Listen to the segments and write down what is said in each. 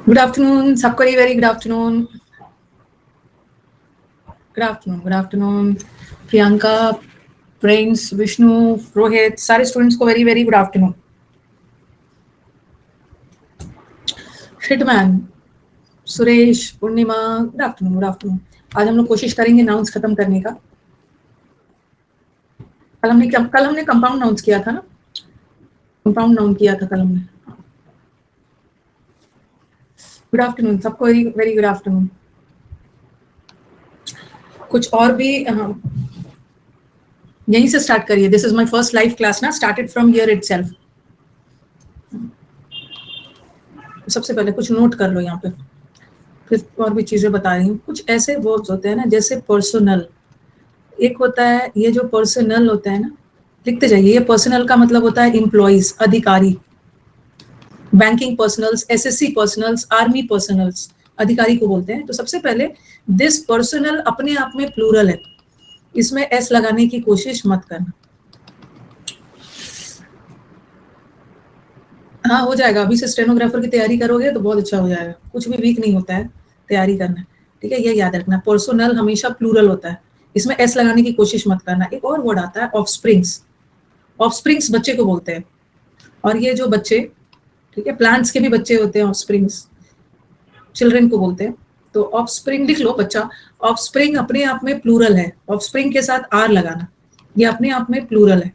Good afternoon सबको, very good afternoon. Good afternoon Priyanka, Prince, Vishnu, Rohit, सारे students को very very good afternoon. Hitman, Suresh, Purnima, good afternoon. Good afternoon. आज हम लोग कोशिश करेंगे नाउन्स खत्म करने का. कल हमने कंपाउंड नाउन्स किया था ना, कंपाउंड नाउन किया था कल हमने. गुड आफ्टरनून सबको, वेरी वेरी गुड आफ्टरनून. कुछ और भी यहीं से स्टार्ट करिए. This is my first live class ना, स्टार्टेड फ्रॉम हियर इटसेल्फ. सबसे पहले कुछ नोट कर लो यहाँ पे, फिर और भी चीजें बता रही हूँ. कुछ ऐसे वर्ब्स होते हैं ना, जैसे पर्सनल. एक होता है ये जो पर्सनल होता है ना, लिखते जाइए. ये पर्सनल का मतलब होता है एम्प्लॉइज, अधिकारी. Banking personnels, SSC personnels, army personnels, अधिकारी को बोलते हैं. तो सबसे पहले दिस पर्सनल अपने आप में प्लूरल है, इसमें एस लगाने की कोशिश मत करना. हाँ, हो जाएगा. अभी से स्टेनोग्राफर की तैयारी करोगे तो बहुत अच्छा हो जाएगा. कुछ भी वीक नहीं होता है तैयारी करना, ठीक है. ये याद रखना, पर्सनल हमेशा प्लूरल होता है, इसमें एस लगाने की कोशिश मत करना. एक और वर्ड आता है ऑफस्प्रिंग्स. ऑफस्प्रिंग्स बच्चे को बोलते हैं. और ये जो बच्चे, ठीक है, प्लांट्स के भी बच्चे होते हैं, ऑफस्प्रिंग्स चिल्ड्रन को बोलते हैं. तो ऑफस्प्रिंग लिख लो बच्चा. ऑफस्प्रिंग अपने आप में प्लूरल है. ऑफस्प्रिंग के साथ आर लगाना, ये अपने आप में प्लूरल है.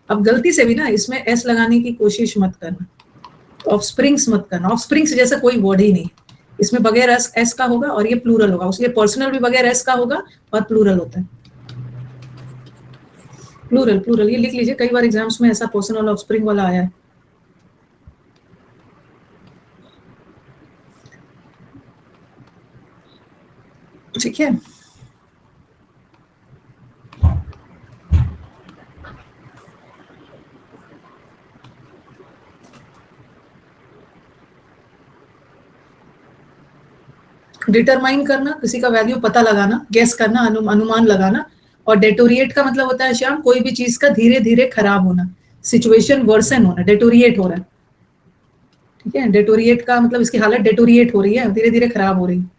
अब गलती से भी ना इसमें एस लगाने की कोशिश मत करना, ऑफस्प्रिंग्स मत करना. ऑफस्प्रिंग्स जैसा कोई वर्ड ही नहीं. इसमें बगैर एस का होगा और ये प्लूरल होगा. उसलिए पर्सनल भी बगैर एस का होगा और प्लूरल होता है. प्लूरल प्लूरल ये लिख लीजिए. कई बार एग्जाम्स में ऐसा पर्सनल ऑफस्प्रिंग वाला आया है. ठीक है. डिटरमाइन करना, किसी का वैल्यू पता लगाना, गेस करना, अनुमान लगाना. और डेटोरिएट का मतलब होता है श्याम, कोई भी चीज का धीरे धीरे खराब होना, सिचुएशन वर्सन होना, डेटोरिएट हो रहा है. ठीक है, डेटोरिएट का मतलब इसकी हालत डेटोरिएट हो रही है, धीरे धीरे खराब हो रही है.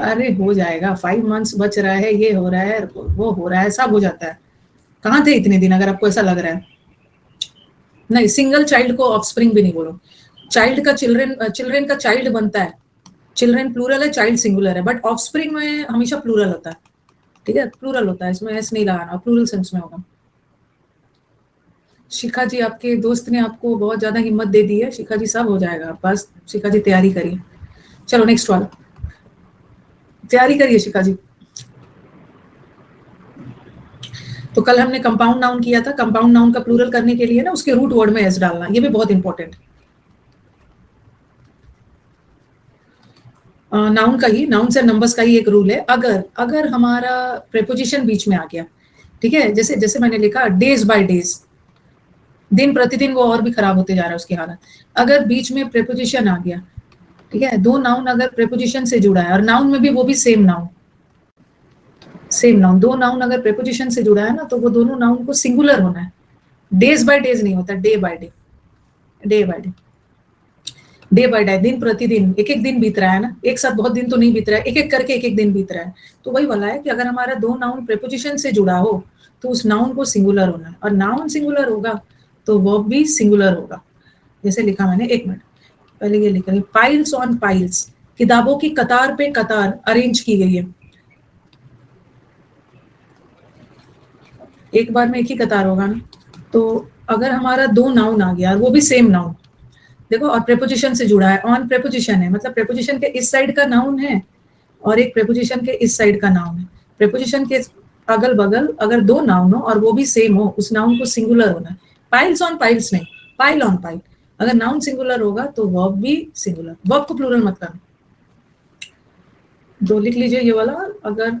अरे हो जाएगा, 5 मंथ्स बच रहा है, ये हो रहा है, वो हो रहा है, सब हो जाता है. कहाँ थे इतने दिन अगर आपको ऐसा लग रहा है. नहीं, सिंगल चाइल्ड को ऑफस्प्रिंग भी नहीं बोलो. चाइल्ड का चिल्ड्रन का चाइल्ड बनता है. चिल्ड्रन प्लूरल है, चाइल्ड सिंगुलर है, बट ऑफस्प्रिंग में हमेशा प्लूरल होता है. ठीक है, प्लूरल होता है, इसमें एस नहीं लगाना, प्लूरल सेंस में होगा. शिखा जी, आपके दोस्त ने आपको बहुत ज्यादा हिम्मत दे दी है. शिखा जी, सब हो जाएगा, बस शिखा जी तैयारी करिए. चलो नेक्स्ट वाला, तैयारी करिए शिखा जी. तो कल हमने कंपाउंड नाउन किया था. कंपाउंड नाउन का प्लूरल करने के लिए ना उसके रूट वर्ड में एस डालना, ये भी बहुत इंपॉर्टेंट है. नाउन का ही, नाउन से नंबर्स का ही एक रूल है. अगर हमारा प्रेपोजिशन बीच में आ गया, ठीक है, जैसे जैसे मैंने लिखा डेज बाय डेज, दिन प्रतिदिन, वो और भी खराब होते जा रहा है उसकी हालत. अगर बीच में प्रेपोजिशन आ गया, ठीक है, दो नाउन अगर प्रेपोजिशन से जुड़ा है, और नाउन में भी वो भी सेम नाउन, दो नाउन अगर प्रेपोजिशन से जुड़ा है ना, तो वो दोनों नाउन को सिंगुलर होना है. डेज बाय डेज नहीं होता, day by day. Day by day, day by day, दिन प्रतिदिन, एक एक दिन बीत रहा है ना, एक साथ बहुत दिन तो नहीं बीत रहा है, एक एक करके एक एक दिन बीत रहा है. तो वही वाला है कि अगर हमारा दो नाउन प्रेपोजिशन से जुड़ा हो तो उस नाउन को सिंगुलर होना है. और नाउन सिंगुलर होगा तो वर्ब भी सिंगुलर होगा. जैसे लिखा मैंने, एक मिनट पहले ये लिखा है, पाइल्स ऑन पाइल्स, किताबों की कतार पे कतार अरेंज की गई है. एक बार में एक ही कतार होगा ना. तो अगर हमारा दो नाउन आ गया और वो भी सेम नाउन, देखो, और प्रेपोजिशन से जुड़ा है, ऑन प्रेपोजिशन है, मतलब प्रेपोजिशन के इस साइड का नाउन है और एक प्रेपोजिशन के इस साइड का नाउन है. प्रेपोजिशन के अगल बगल अगर दो नाउन हो और वो भी सेम हो, उस नाउन को सिंगुलर होना है. पाइल्स ऑन पाइल्स नहीं, पाइल ऑन पाइल. अगर नाउन सिंगुलर होगा तो वर्ब भी सिंगुलर. वर्ब को प्लूरल मत करना. दो लिख लीजिए ये वाला. अगर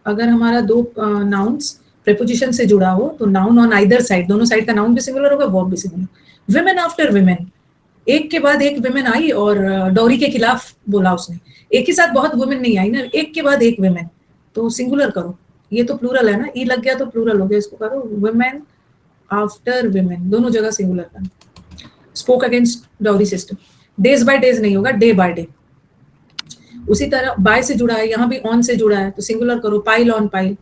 अगर हमारा दो नाउन्स प्रेपोजिशन से जुड़ा हो तो नाउन ऑन आइदर साइड, दोनों साइड का नाउन भी सिंगुलर होगा, वर्ब भी सिंगुलर. विमेन आफ्टर विमेन, एक के बाद एक विमेन आई और डॉरी के खिलाफ बोला उसने. एक ही साथ बहुत वुमेन नहीं आई ना, एक के बाद एक विमेन, तो सिंगुलर करो. ये तो प्लूरल है ना, ई लग गया तो प्लूरल हो गया. इसको करो वुमेन आफ्टर विमेन, दोनों जगह सिंगुलर करना. Spoke against dowry system. Days by days नहीं होगा, डे बाय डे। उसी तरह बाय से जुड़ा है, यहाँ भी ऑन से जुड़ा है, तो सिंगुलर करो, पाइल ऑन पाइल।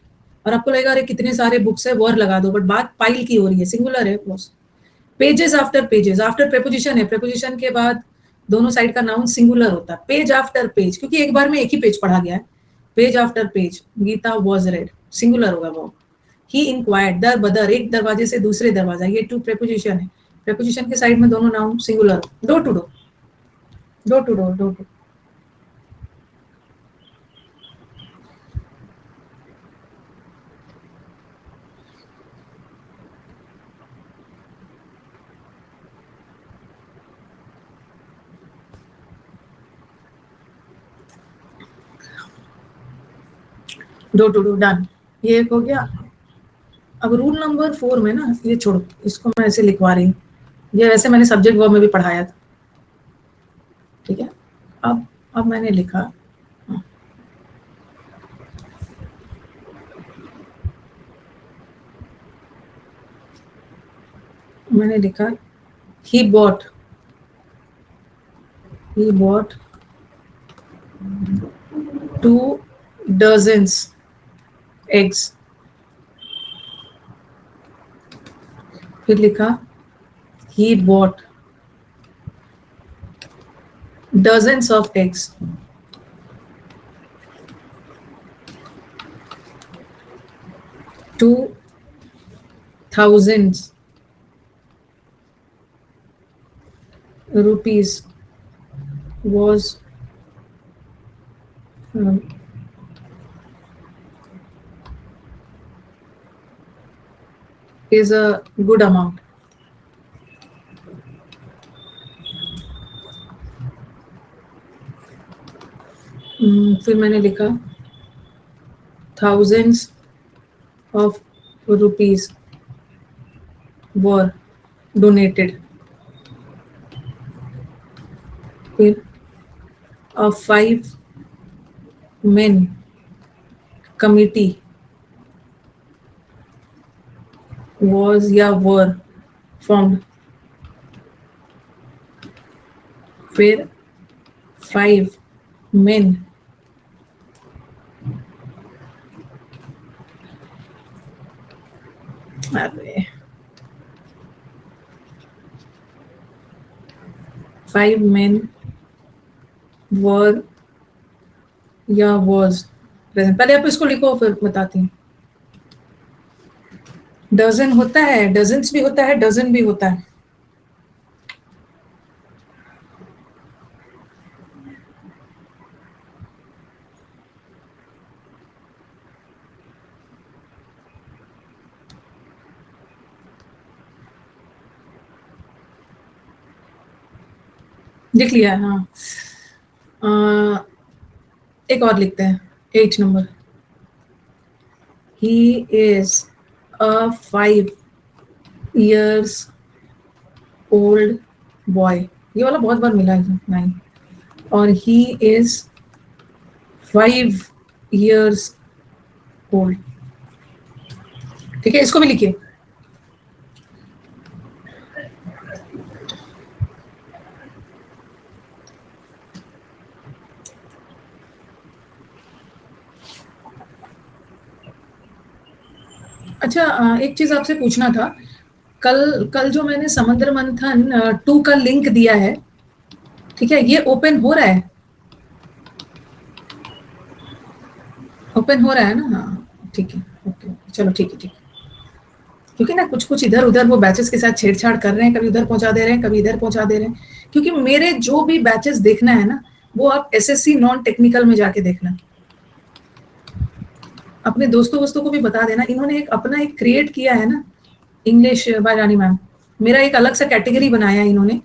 और आपको लगेगा अरे कितने सारे बुक्स है, वर लगा दो, बट बात पाइल की हो रही है, सिंगुलर है close. Pages after pages, after preposition है, प्रेपोजिशन के बाद दोनों साइड का नाउन सिंगुलर होता है। पेज आफ्टर पेज, क्योंकि एक बार में एक ही पेज पढ़ा गया है। Page after page, Gita was read, singular होगा वो। ही इंक्वायर्ड, दर बदर, एक दरवाजे से दूसरे दरवाजा, ये टू प्रेपोजिशन है। प्रेपोजिशन के साइड में दोनों noun singular. Door to door, door to door, door to. Door to door, done. ये एक हो गया। अब रूल नंबर 4 में ना, ये छोड़ो, इसको मैं ऐसे लिखवा रही हूँ, ये वैसे मैंने सब्जेक्ट वर्ब में भी पढ़ाया था, ठीक है। अब मैंने लिखा, मैंने लिखा he bought 2 dozens eggs। फिर लिखा he bought dozens of eggs। ₹2,000 was is a good amount। फिर मैंने लिखा thousands of rupees were donated। फिर a 5-man committee was या were formed। फिर 5 men अरे 5 men were या was present। पहले आप इसको लिखो फिर बताती हूँ। डजन होता है, डजन्स भी होता है, डजन भी होता है। लिख लिया है, हाँ। एक और लिखते हैं, 8 number. He is a 5 years old boy। ये वाला बहुत बार मिला है, 9। और he is 5 years old। ठीक है, इसको भी लिखिए। अच्छा, एक चीज आपसे पूछना था। कल जो मैंने समुद्र मंथन 2 का लिंक दिया है, ठीक है, ये ओपन हो रहा है? ओपन हो रहा है ना? हाँ ठीक है, ओके, चलो ठीक है, ठीक है। क्योंकि ना कुछ इधर उधर वो बैचेस के साथ छेड़छाड़ कर रहे हैं, कभी उधर पहुंचा दे रहे हैं, कभी इधर पहुंचा दे रहे हैं। क्योंकि मेरे जो भी बैचेस देखना है ना, वो आप एसएससी नॉन टेक्निकल में जाके देखना। अपने दोस्तों को भी बता देना। इन्होंने अपना एक क्रिएट किया है ना, इंग्लिश बाय रानी मैम। मेरा एक अलग सा कैटेगरी बनाया है इन्होंने।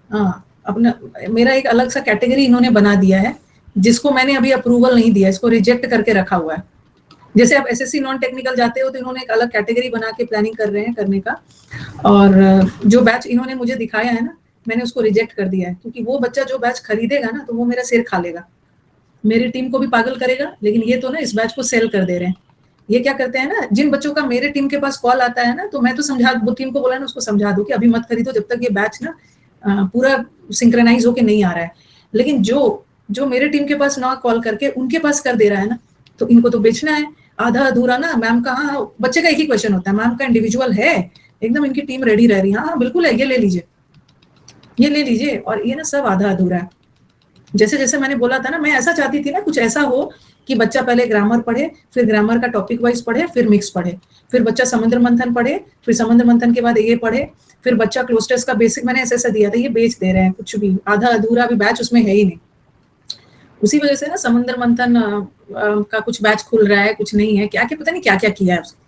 हाँ, अपना मेरा एक अलग सा कैटेगरी इन्होंने बना दिया है, जिसको मैंने अभी अप्रूवल नहीं दिया, इसको रिजेक्ट करके रखा हुआ है। जैसे आप एसएससी नॉन टेक्निकल जाते हो तो इन्होंने एक अलग कैटेगरी बना के प्लानिंग कर रहे हैं करने का। और जो बैच इन्होंने मुझे दिखाया है ना, मैंने उसको रिजेक्ट कर दिया है। क्योंकि वो बच्चा जो बैच खरीदेगा ना, तो वो मेरा सिर खा लेगा, मेरी टीम को भी पागल करेगा। लेकिन ये तो ना इस बैच को सेल कर दे रहे हैं। ये क्या करते हैं ना, जिन बच्चों का मेरे टीम के पास कॉल आता है ना, तो मैं तो समझा, वो टीम को बोला ना, उसको समझा दो कि अभी मत खरीदो जब तक ये बैच ना पूरा सिंक्रोनाइज होके नहीं आ रहा है। लेकिन जो मेरे टीम के पास ना कॉल करके उनके पास कर दे रहा है ना, तो इनको तो बेचना है आधा अधूरा ना। मैम का, हाँ, बच्चे का एक ही क्वेश्चन होता है, मैम का इंडिविजुअल है, एकदम इनकी टीम रेडी रह रही है, हाँ बिल्कुल है, ये ले लीजिए, ये ले लीजिए, और ये ना सब आधा अधूरा है। जैसे जैसे मैंने बोला था ना, मैं ऐसा चाहती थी ना, कुछ ऐसा हो कि बच्चा पहले ग्रामर पढ़े, फिर ग्रामर का टॉपिक वाइज पढ़े, फिर मिक्स पढ़े, फिर बच्चा समुद्र मंथन पढ़े, फिर समुद्र मंथन के बाद ये पढ़े, फिर बच्चा क्लोस्टर्स का बेसिक, मैंने ऐसा ऐसा दिया था। ये बेच दे रहे हैं कुछ भी, आधा अधूरा भी बैच उसमें है ही नहीं। उसी वजह से ना समुद्र मंथन का कुछ बैच खुल रहा है, कुछ नहीं है, क्या क्या पता नहीं क्या क्या किया है उसने,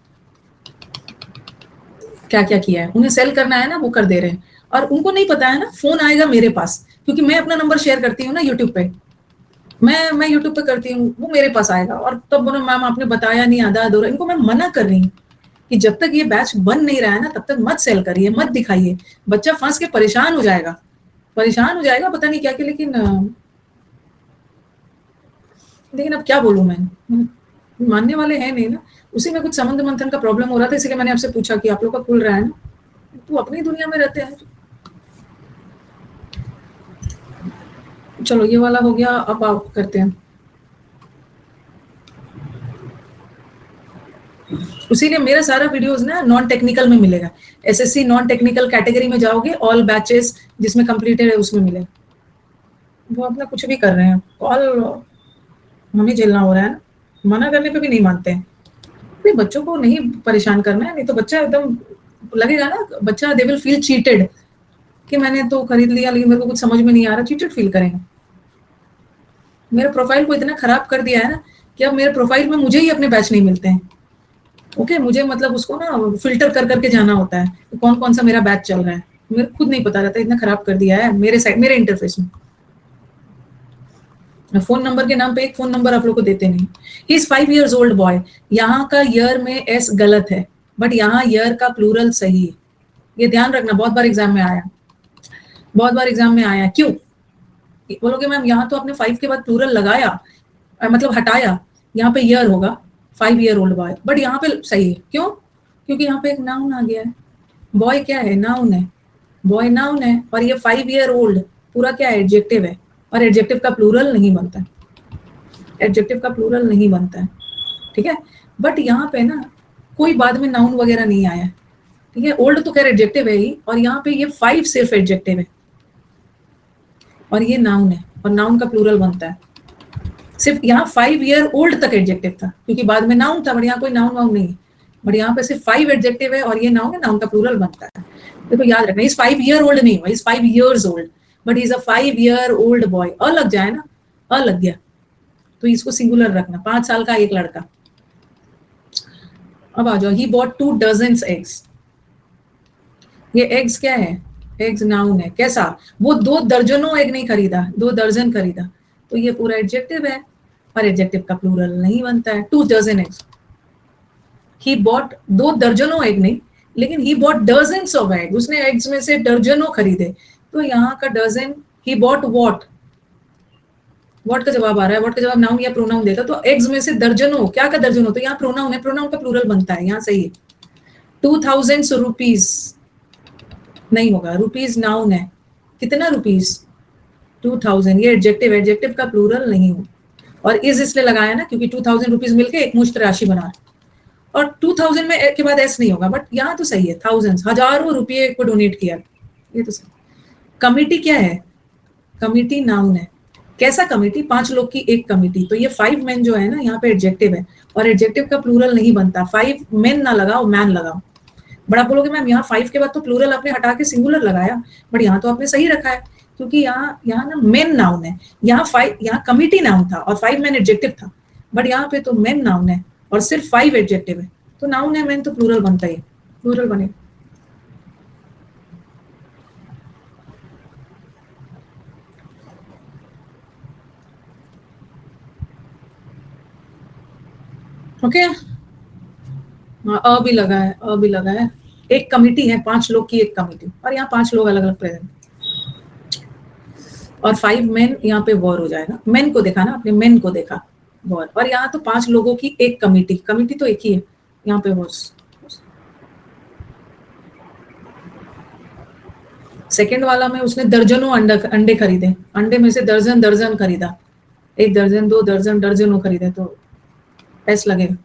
क्या क्या किया है, उन्हें सेल करना है ना, वो कर दे रहे हैं। और उनको नहीं पता है ना, फोन आएगा मेरे पास, क्योंकि मैं अपना नंबर शेयर करती हूँ ना यूट्यूब पे, मैं यूट्यूब पे करती हूँ, वो मेरे पास आएगा, और तब बोलो मैम आपने बताया नहीं, आधा अधूरा। इनको मैं मना कर रही हूँ कि जब तक ये बैच बन नहीं रहा है ना, तब तक मत सेल करिए, मत दिखाइए, बच्चा फंस के परेशान हो जाएगा, परेशान हो जाएगा, पता नहीं क्या क्या। लेकिन अब क्या बोलूं मैं, मानने वाले हैं नहीं ना। उसी में कुछ समुद्र मंथन का प्रॉब्लम हो रहा था, इसलिए मैंने आपसे पूछा कि आप लोग का खुल रहा है ना, तो अपनी दुनिया में रहते हैं। चलो ये वाला हो गया, अब आप करते हैं। इसीलिए मेरा सारा वीडियोस ना नॉन टेक्निकल में मिलेगा, एसएससी नॉन टेक्निकल कैटेगरी में जाओगे, ऑल बैचेस जिसमें कंप्लीटेड है उसमें मिलेगा। वो अपना कुछ भी कर रहे हैं, कॉल हमें झेलना हो रहा है ना, मना करने पे भी नहीं मानते हैं। नहीं, बच्चों को नहीं परेशान करना है, नहीं तो बच्चा एकदम लगेगा ना, बच्चा दे विल फील चीटेड कि मैंने तो खरीद लिया लेकिन मेरे को कुछ समझ में नहीं आ रहा, चीटेड फील करेंगे। मेरे प्रोफाइल को इतना खराब कर दिया है ना कि अब मेरे प्रोफाइल में मुझे ही अपने बैच नहीं मिलते हैं। ओके, मुझे मतलब उसको ना फिल्टर कर करके जाना होता है कि कौन कौन सा मेरा बैच चल रहा है, मेरे खुद नहीं पता रहता, इतना खराब कर दिया है मेरे साइड, मेरे इंटरफेस में। फोन नंबर के नाम पे एक फोन नंबर आप लोग को देते नहीं। He is 5 years old boy, यहाँ का ईयर में एस गलत है, बट यहाँ ईयर का प्लूरल सही है, ये ध्यान रखना, बहुत बार एग्जाम में आया, बहुत बार एग्जाम में आया। क्यों बोलोगे मैम, यहाँ तो आपने 5 के बाद प्लूरल लगाया, मतलब हटाया, यहाँ पे ईयर होगा 5 year old बॉय, बट यहाँ पे सही है। क्यों? क्योंकि यहाँ पे एक नाउन आ गया है, बॉय क्या है, नाउन है, बॉय नाउन है, और ये 5 year old पूरा क्या है, एडजेक्टिव है, और एडजेक्टिव का प्लूरल नहीं बनता है, एडजेक्टिव का प्लूरल नहीं बनता है, ठीक है। बट यहाँ पे ना कोई बाद में नाउन वगैरह नहीं आया, ठीक है। ओल्ड तो खैर एडजेक्टिव है ही, और यहाँ पे ये 5 सिर्फ एडजेक्टिव है, और ये नाउन है, और नाउन का प्लूरल बनता है। सिर्फ यहाँ 5 year old तक एडजेक्टिव था, क्योंकि बाद में नाउन था, बट यहाँ कोई नाउन वाउन नहीं है, बट यहाँ पे सिर्फ 5 एडजेक्टिव है, और ये नाउन है, नाउन का प्लूरल बनता है। देखो याद रखना, इस 5 year old नहीं हुआ, इस 5 years old, but is a 5 year old boy. A लग जाए ना, अ लग गया तो इसको सिंगुलर रखना, 5 साल का एक लड़का। अब आ जाओ, ही बॉट 2 dozens एग्स, ये एग्स क्या है, एग्स नाउन है, कैसा, वो 2 दर्जनों एग नहीं खरीदा, 2 दर्जन खरीदा, तो ये पूरा एडजेक्टिव है, और एडजेक्टिव का प्लूरल नहीं बनता है। 2 dozen एग्स, ही बॉट 2 दर्जनों एग नहीं, लेकिन he bought dozens of egg, उसने एग्स में से दर्जनों खरीदे, तो यहाँ का dozen, he bought what, what का जवाब आ रहा है, वॉट का जवाब नाउन या प्रोनाउन देता, तो एग्स में से दर्जनों, क्या का दर्जनों, तो यहाँ प्रोनाउन है, प्रोनाउन का प्लूरल बनता है, यहाँ सही है। 2000 रुपीज नहीं होगा, रुपीज नाउन है, कितना रुपीज, 2000, ये एडजेक्टिव, एडजेक्टिव का प्लूरल नहीं हो, और इज इसलिए लगाया ना क्योंकि 2000 रुपीज मिलके एक मुश्त राशि बना है, और 2000 में के बाद एस नहीं होगा, बट यहाँ तो सही है, थाउजेंड्स, हजारों रुपये को डोनेट किया, ये तो सही। कमिटी क्या है, कमिटी नाउन है, कैसा कमिटी, 5 लोग की एक कमिटी, तो ये 5 men जो है ना, यहाँ पे एडजेक्टिव है, और एडजेक्टिव का प्लूरल नहीं बनता, 5 men ना लगाओ, मैन लगाओ। बड़ा बोलोगे मैम यहाँ 5 के बाद तो प्लूरल आपने हटा के सिंगुलर लगाया, बट यहाँ तो आपने सही रखा है, क्योंकि यहाँ यहाँ ना मेन नाउन है, यहाँ 5, यहाँ कमिटी नाउन था और 5 men एडजेक्टिव था, बट यहाँ पे तो मेन नाउन है और सिर्फ 5 एडजेक्टिव है, तो नाउन है मेन, तो प्लूरल बनता ही, प्लूरल बने। ओके, अ भी लगा है, अ भी लगा है, एक कमिटी है, 5 लोग की एक कमिटी, और यहाँ 5 लोग अलग अलग प्रेजेंट, और 5 men यहाँ पे वॉर हो जाएगा, मेन को देखा ना आपने, मेन को देखा, बहुत। और यहाँ तो 5 लोगों की एक कमिटी, कमिटी तो एक ही है यहाँ पे बॉस। सेकंड वाला में उसने दर्जनों अंडे खरीदे, अंडे में से दर्जन दर्जन खरीदा, 1 दर्जन 2 दर्जन दर्जनों खरीदे, तो पैसे लगेगा।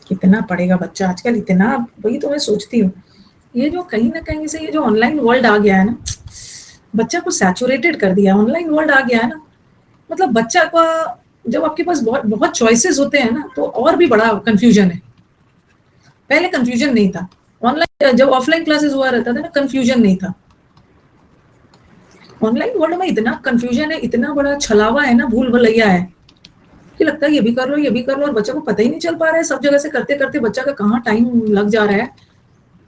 कितना पढ़ेगा बच्चा आजकल, इतना, वही तो मैं सोचती हूँ। ये जो कहीं ना कहीं से ये जो ऑनलाइन वर्ल्ड आ गया है ना, बच्चा को सैचुरेटेड कर दिया, ऑनलाइन वर्ल्ड आ गया है ना, मतलब बच्चा का जब आपके पास बहुत बहुत चॉइसेस होते हैं ना, तो और भी बड़ा कंफ्यूजन है। पहले कंफ्यूजन नहीं था, ऑनलाइन जब ऑफलाइन क्लासेस हुआ रहता था ना, कंफ्यूजन नहीं था। ऑनलाइन वर्ल्ड में इतना कंफ्यूजन है, इतना बड़ा छलावा है ना, भूल भुलैया है कि लगता है ये भी कर लो ये भी कर लो, और बच्चा को पता ही नहीं चल पा रहा है। सब जगह से करते करते बच्चा का कहाँ टाइम लग जा रहा है,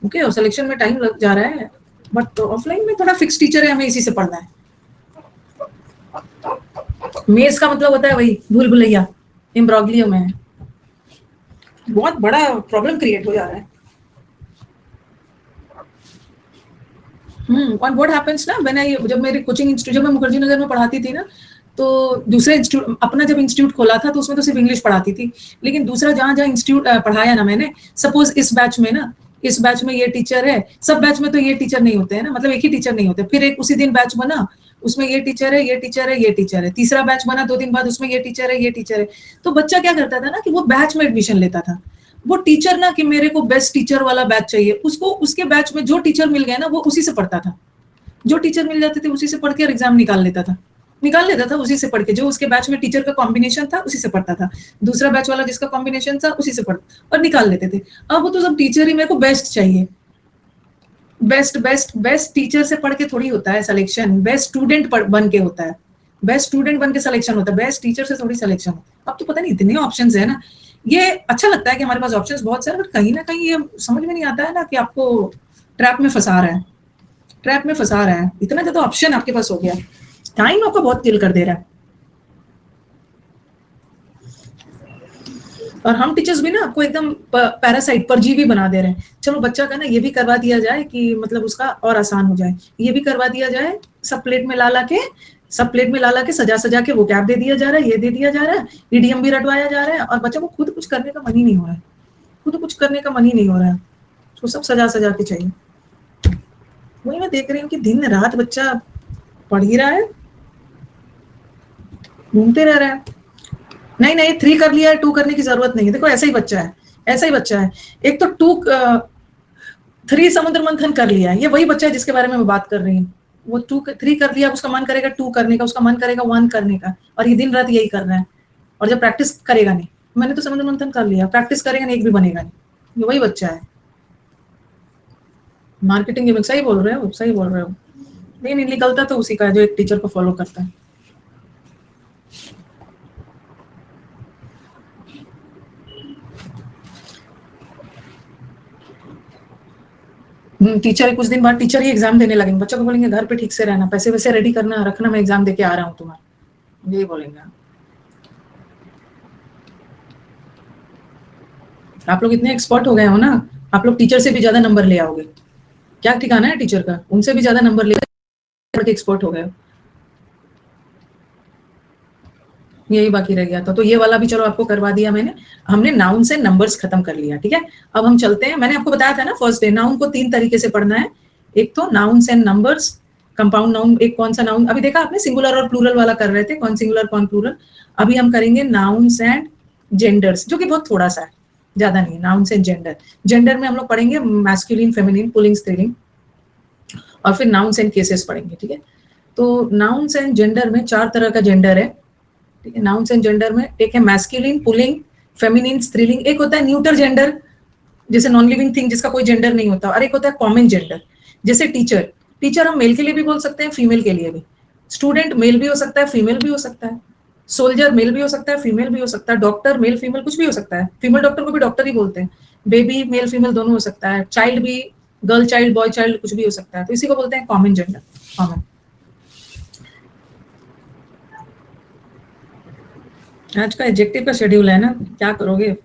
ओके, और सिलेक्शन में टाइम लग जा रहा है। बट ऑफलाइन में थोड़ा फिक्स टीचर है, हमें इसी से पढ़ना है। मेज का मतलब होता है वही भूल भुलैया, इम्ब्रोग्लियो में है, बहुत बड़ा प्रॉब्लम क्रिएट हो जा रहा है। और व्हाट हैपेंस ना, व्हेन आई, जब मेरे कोचिंग इंस्टीट्यूट, जब मैं मुखर्जी नगर में पढ़ाती थी ना, तो दूसरे इंस्टीट्यूट, अपना जब इंस्टीट्यूट खोला था तो उसमें तो सिर्फ इंग्लिश पढ़ाती थी, लेकिन दूसरा जहाँ जहाँ इंस्टीट्यूट पढ़ाया ना मैंने, सपोज इस बैच में ना, इस बैच में ये टीचर है, सब बैच में तो ये टीचर नहीं होते हैं ना, मतलब एक ही टीचर नहीं होते, फिर एक उसी दिन बैच बना, उसमें ये टीचर है ये टीचर है ये टीचर है, तीसरा बैच बना 2 दिन बाद, उसमें ये टीचर है ये टीचर है। तो बच्चा क्या करता था ना कि वो बैच में एडमिशन लेता था, वो टीचर ना कि मेरे को बेस्ट टीचर वाला बैच चाहिए, उसको उसके बैच में जो टीचर मिल गए ना वो उसी से पढ़ता था, जो टीचर मिल जाते थे उसी से पढ़ के एग्जाम निकाल लेता था, निकाल लेता था उसी से पढ़ के, जो उसके बैच में टीचर का कॉम्बिनेशन था उसी से पढ़ता था, दूसरा बैच वाला जिसका कॉम्बिनेशन था उसी से पढ़, और निकाल लेते थे। अब वो तो सब टीचर ही, मेरे को बेस्ट चाहिए, बेस्ट बेस्ट बेस्ट टीचर से पढ़ के थोड़ी होता है सिलेक्शन, बेस्ट स्टूडेंट बन के होता है, बेस्ट स्टूडेंट बन के सिलेक्शन होता है, बेस्ट टीचर से थोड़ी सिलेक्शन होता है। अब तो पता नहीं इतने ऑप्शंस है ना, ये अच्छा लगता है कि हमारे पास ऑप्शंस बहुत सारे, बट कहीं ना कहीं ये समझ में नहीं आता है ना कि आपको ट्रैप में फंसा रहा है, ट्रैप में फंसा रहा है, इतना ज्यादा ऑप्शन आपके पास हो गया, टाइम आपको बहुत किल कर दे रहा है। और हम टीचर्स भी ना आपको एकदम पैरासाइट, परजीवी बना दे रहे हैं। चलो बच्चा का ना ये भी करवा दिया जाए कि मतलब उसका और आसान हो जाए, ये भी करवा दिया जाए, सब प्लेट में ला ला के, सब प्लेट में ला ला के सजा सजा के वो कैप दे दिया जा रहा है, ये दे दिया जा रहा है, ईडीएम भी रटवाया जा रहा है, और बच्चा को खुद कुछ करने का मन ही नहीं हो रहा है, खुद कुछ करने का मन ही नहीं हो रहा है, उसको सब सजा सजा के चाहिए। वही मैं देख रही हूँ कि दिन रात बच्चा पढ़ ही रहा है, घूमते रह रहा है। नहीं नहीं 3 कर लिया है, 2 करने की जरूरत नहीं है। देखो ऐसा ही बच्चा है, ऐसा ही बच्चा है। एक तो 3 समुद्र मंथन कर लिया है, ये वही बच्चा है जिसके बारे में मैं बात कर रही हूँ। वो 3 कर लिया, उसका मन करेगा 2 करने का, उसका मन करेगा 1 करने का, और ये दिन रात यही कर रहा है। और जब प्रैक्टिस करेगा नहीं, मैंने तो समुद्र मंथन कर लिया, प्रैक्टिस करेगा नहीं, एक भी बनेगा नहीं, ये वही बच्चा है। मार्केटिंग में सही बोल रहे हो, सही बोल रहे हो। नहीं नहीं निकलता तो उसी का है जो एक टीचर को फॉलो करता है। टीचर कुछ दिन बाद टीचर ही एग्जाम देने लगेंगे, बच्चों को बोलेंगे घर पे ठीक से रहना, पैसे वैसे रेडी करना रखना, मैं एग्जाम देके आ रहा हूँ तुम्हारा, यही बोलेंगे। आप लोग इतने एक्सपर्ट हो गए हो ना, आप लोग टीचर से भी ज्यादा नंबर ले आओगे, क्या ठिकाना है टीचर का, उनसे भी ज्यादा नंबर ले एक्सपर्ट हो गए हो। यही बाकी रह गया था, तो ये वाला भी चलो आपको करवा दिया मैंने। हमने नाउन से नंबर्स खत्म कर लिया, ठीक है। अब हम चलते हैं, मैंने आपको बताया था ना फर्स्ट डे, नाउन को 3 तरीके से पढ़ना है। एक तो nouns and numbers, compound noun, एक कौन सा नाउन, अभी देखा आपने सिंगुलर और प्लूरल वाला कर रहे थे, कौन सिंगुलर कौन प्लूरल। अभी हम करेंगे नाउन्स एंड जेंडर्स, जो कि बहुत थोड़ा सा है, ज्यादा नहीं, नाउन्स एंड जेंडर। जेंडर में हम लोग पढ़ेंगे मैस्कुलिन, फेमिनिन, पुल्लिंग, स्त्रीलिंग, और फिर नाउन्स एंड केसेस पढ़ेंगे, ठीक है। तो नाउन्स एंड जेंडर में 4 तरह का जेंडर है, ठीक है। नाउन्स एंड जेंडर में एक है मैस्कुलिन, पुलिंग, फेमिनिन, स्त्रीलिंग, एक होता है न्यूटर जेंडर, जैसे नॉन लिविंग थिंग जिसका कोई जेंडर नहीं होता, और एक होता है कॉमन जेंडर, जैसे टीचर। टीचर हम मेल के लिए भी बोल सकते हैं, फीमेल के लिए भी। स्टूडेंट मेल भी हो सकता है, फीमेल भी हो सकता है। सोल्जर मेल भी हो सकता है, फीमेल भी हो सकता है। डॉक्टर मेल फीमेल कुछ भी हो सकता है, फीमेल डॉक्टर को भी डॉक्टर ही बोलते हैं। बेबी मेल फीमेल दोनों हो सकता है, चाइल्ड भी, गर्ल चाइल्ड बॉय चाइल्ड कुछ भी हो सकता है, तो इसी को बोलते हैं कॉमन जेंडर, कॉमन। आज का एडजेक्टिव का शेड्यूल है ना, क्या करोगे,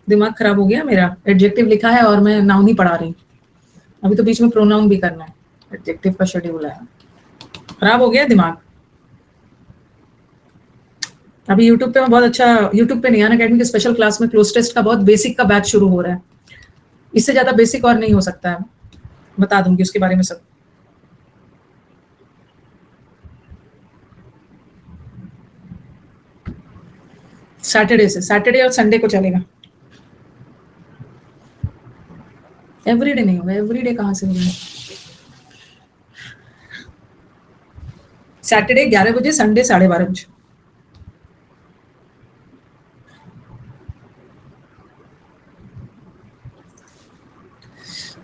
दिमाग खराब हो गया मेरा। एडजेक्टिव लिखा है और मैं नाउन ही पढ़ा रही, अभी तो बीच में प्रोनाउन भी करना है। एडजेक्टिव का शेड्यूल है, खराब हो गया दिमाग। अभी यूट्यूब पे मैं बहुत अच्छा, यूट्यूब पे नहीं, अनअकैडमी के स्पेशल क्लास में क्लोज टेस्ट का बहुत बेसिक का बैच शुरू हो रहा है। इससे ज्यादा बेसिक और नहीं हो सकता है, बता दूंगी उसके बारे में सब। सैटरडे से, सैटरडे और संडे को चलेगा। एवरीडे नहीं होगा, एवरीडे कहाँ से होगा? सैटरडे 11 बजे, संडे 12:30 बजे।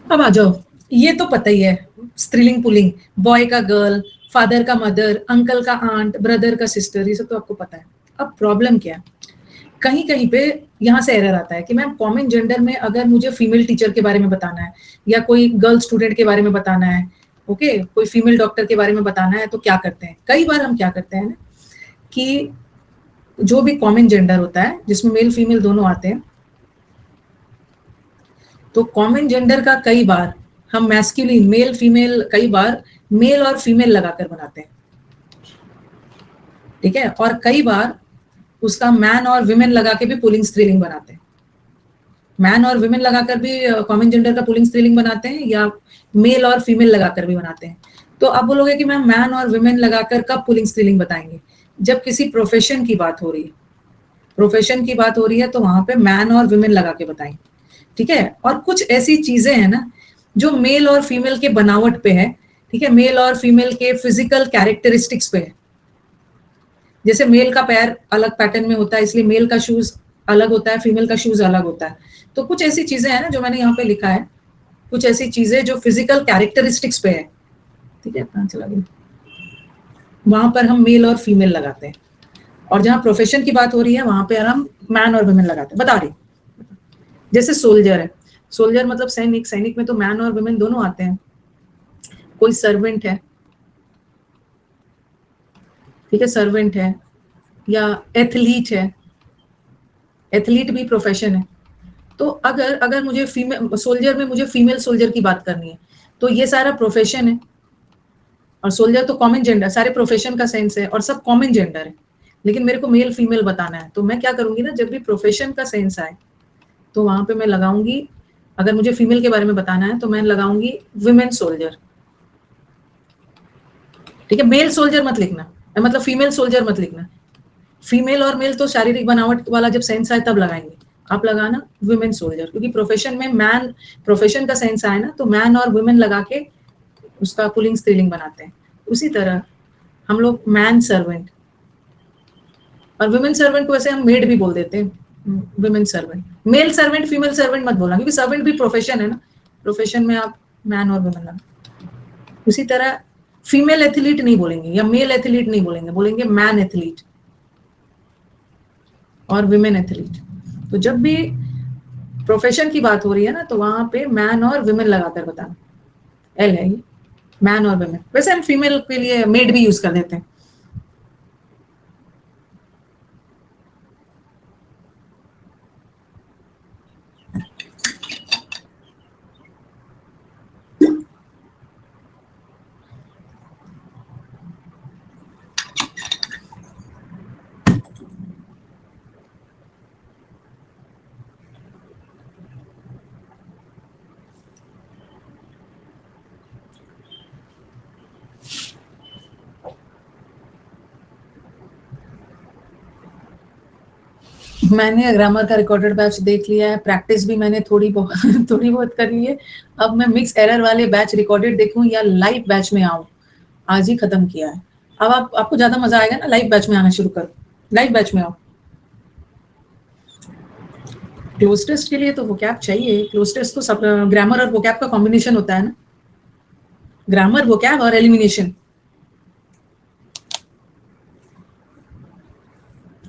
अब आ जाओ, ये तो पता ही है, स्त्रीलिंग पुलिंग, बॉय का गर्ल, फादर का मदर, अंकल का आंट, ब्रदर का सिस्टर, ये सब तो आपको पता है। अब प्रॉब्लम क्या है, कहीं कहीं पे यहाँ से एरर आता है कि मैम कॉमन जेंडर में अगर मुझे फीमेल टीचर के बारे में बताना है या कोई गर्ल स्टूडेंट के बारे में बताना है, ओके, कोई फीमेल डॉक्टर के बारे में बताना है, तो क्या करते हैं, कई बार हम क्या करते हैं कि जो भी कॉमन जेंडर होता है जिसमें मेल फीमेल दोनों आते हैं, तो कॉमन जेंडर का कई बार हम मैस्कुलिन मेल फीमेल कई बार मेल और फीमेल लगाकर बनाते हैं, ठीक है, और कई बार उसका मैन और विमेन लगा के भी पुलिंग स्त्रीलिंग बनाते हैं। मैन और विमेन लगाकर भी कॉमन जेंडर का पुलिंग स्त्रीलिंग बनाते हैं, या मेल और फीमेल लगाकर भी बनाते हैं। तो आप बोलोगे कि मैम मैन और विमेन लगाकर कब पुलिंग स्त्रीलिंग बताएंगे? जब किसी प्रोफेशन की बात हो रही है, प्रोफेशन की बात हो रही है तो वहां पे मैन और विमेन लगा के बताएंगे, ठीक है। और कुछ ऐसी चीजें हैं ना जो मेल और फीमेल के बनावट पे है, ठीक है, मेल और फीमेल के फिजिकल कैरेक्टरिस्टिक्स पे है। जैसे मेल का पैर अलग पैटर्न में होता है, इसलिए मेल का शूज अलग होता है, फीमेल का शूज अलग होता है। तो कुछ ऐसी चीजें हैं ना जो मैंने यहाँ पे लिखा है, कुछ ऐसी चीजें जो फिजिकल कैरेक्टरिस्टिक्स पे है, ठीक है, कहाँ चला गया, वहां पर हम मेल और फीमेल लगाते हैं। और जहाँ प्रोफेशन की बात हो रही है वहां पे हम मैन और वुमेन लगाते हैं, बता रही। जैसे सोल्जर है, सोल्जर मतलब सैनिक, सैनिक में तो मैन और वुमेन दोनों आते हैं। कोई सर्वेंट है, ठीक है, सर्वेंट है, या एथलीट है, एथलीट भी प्रोफेशन है। तो अगर अगर मुझे फीमेल सोल्जर में मुझे फीमेल सोल्जर की बात करनी है, तो ये सारा प्रोफेशन है, और सोल्जर तो कॉमन जेंडर, सारे प्रोफेशन का सेंस है और सब कॉमन जेंडर है, लेकिन मेरे को मेल फीमेल बताना है, तो मैं क्या करूंगी ना, जब भी प्रोफेशन का सेंस आए तो वहां पे मैं लगाऊंगी, अगर मुझे फीमेल के बारे में बताना है तो मैं लगाऊंगी विमेन सोल्जर, ठीक है। मेल सोल्जर मत लिखना, मतलब फीमेल सोल्जर मत लिखना। फीमेल और मेल तो शारीरिक बनावट वाला जब सेंस आए तब लगाएंगे, आप लगाना वुमेन सोल्जर, क्योंकि प्रोफेशन में मैन, प्रोफेशन का सेंस आए ना तो मैन और वुमेन लगा के उसका पुलिंग स्त्रीलिंग बनाते हैं। उसी तरह हम लोग मैन सर्वेंट, और वुमेन सर्वेंट को वैसे हम मेड भी बोल देते हैं, women servant. Male servant female servant मत बोलना, क्योंकि सर्वेंट भी प्रोफेशन है ना, प्रोफेशन में आप मैन और वुमेन लगा। उसी तरह फीमेल एथलीट नहीं बोलेंगे या मेल एथलीट नहीं बोलेंगे, बोलेंगे मैन एथलीट और विमेन एथलीट। तो जब भी प्रोफेशन की बात हो रही है ना तो वहां पे मैन और विमेन लगाकर बताना, एल है ये, मैन और विमेन। वैसे हम फीमेल के लिए मेड भी यूज कर देते हैं। मैंने ग्रामर का रिकॉर्डेड बैच देख लिया है, प्रैक्टिस भी मैंने थोड़ी बहुत थोड़ी बहुत कर ली है। अब मैं मिक्स एरर वाले बैच रिकॉर्डेड देखूं या लाइव बैच में आऊं, आज ही खत्म किया है। अब आपको ज्यादा मजा आएगा ना, लाइव बैच में आना शुरू करो, लाइव बैच में आओ। क्लोज टेस्ट के लिए तो वोकैब चाहिए, क्लोज टेस्ट तो सब ग्रामर और वोकैब का कॉम्बिनेशन होता है ना, ग्रामर वोकैब और एलिमिनेशन।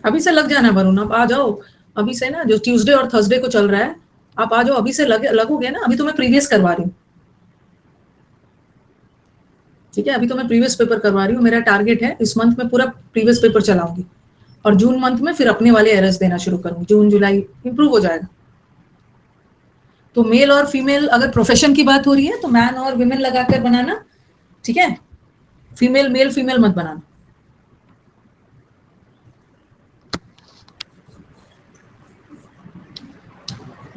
अभी से लग जाना वरुण, आप आ जाओ अभी से ना, जो ट्यूसडे और थर्सडे को चल रहा है, आप आ जाओ अभी से, लगोगे ना। अभी तो मैं प्रीवियस करवा रही हूँ, ठीक है, अभी तो मैं प्रीवियस पेपर करवा रही हूँ। मेरा टारगेट है इस मंथ में पूरा प्रीवियस पेपर चलाऊंगी, और जून मंथ में फिर अपने वाले एरर्स देना शुरू करूंगी, जून जुलाई इंप्रूव हो जाएगा। तो मेल और फीमेल अगर प्रोफेशन की बात हो रही है तो मैन और विमेन लगाकर बनाना, ठीक है, फीमेल मेल फीमेल मत बनाना।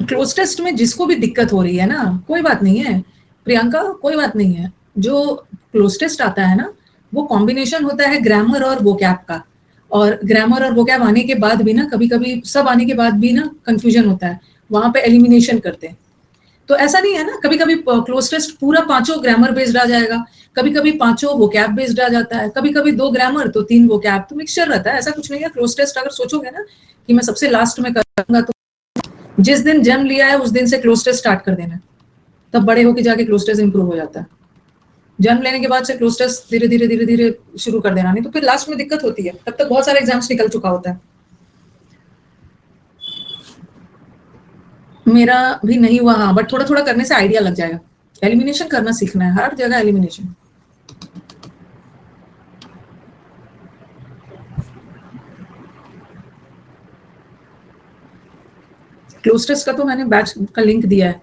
क्लोज टेस्ट में जिसको भी दिक्कत हो रही है ना, कोई बात नहीं है प्रियंका, कोई बात नहीं है। जो क्लोज टेस्ट आता है ना, वो कॉम्बिनेशन होता है ग्रामर और वोकैब का, और ग्रामर और वोकैब आने के बाद भी ना, कभी कभी सब आने के बाद भी ना कंफ्यूजन होता है, वहां पे एलिमिनेशन करते हैं। तो ऐसा नहीं है ना, कभी कभी क्लोज टेस्ट पूरा 5 ग्रामर बेस्ड आ जाएगा, कभी कभी 5 वोकैब बेस्ड आ जाता है, कभी कभी 2 ग्रामर तो 3 वोकैब, तो मिक्सचर रहता है, ऐसा कुछ नहीं है। क्लोज टेस्ट अगर सोचोगे ना कि मैं सबसे लास्ट में करूंगा, तो जिस दिन जन्म लिया है उस दिन से क्लोज टेस्ट स्टार्ट कर देना, तब बड़े होके जाके क्लोज टेस्ट इंप्रूव हो जाता है। जन्म लेने के बाद से क्लोज टेस्ट धीरे धीरे धीरे धीरे शुरू कर देना, नहीं तो फिर लास्ट में दिक्कत होती है, तब तक बहुत सारे एग्जाम्स निकल चुका होता है। मेरा भी नहीं हुआ, हाँ, बट थोड़ा थोड़ा करने से आइडिया लग जाएगा। एलिमिनेशन करना सीखना है, हर जगह एलिमिनेशन। क्लोज टेस्ट का तो मैंने बैच का लिंक दिया है।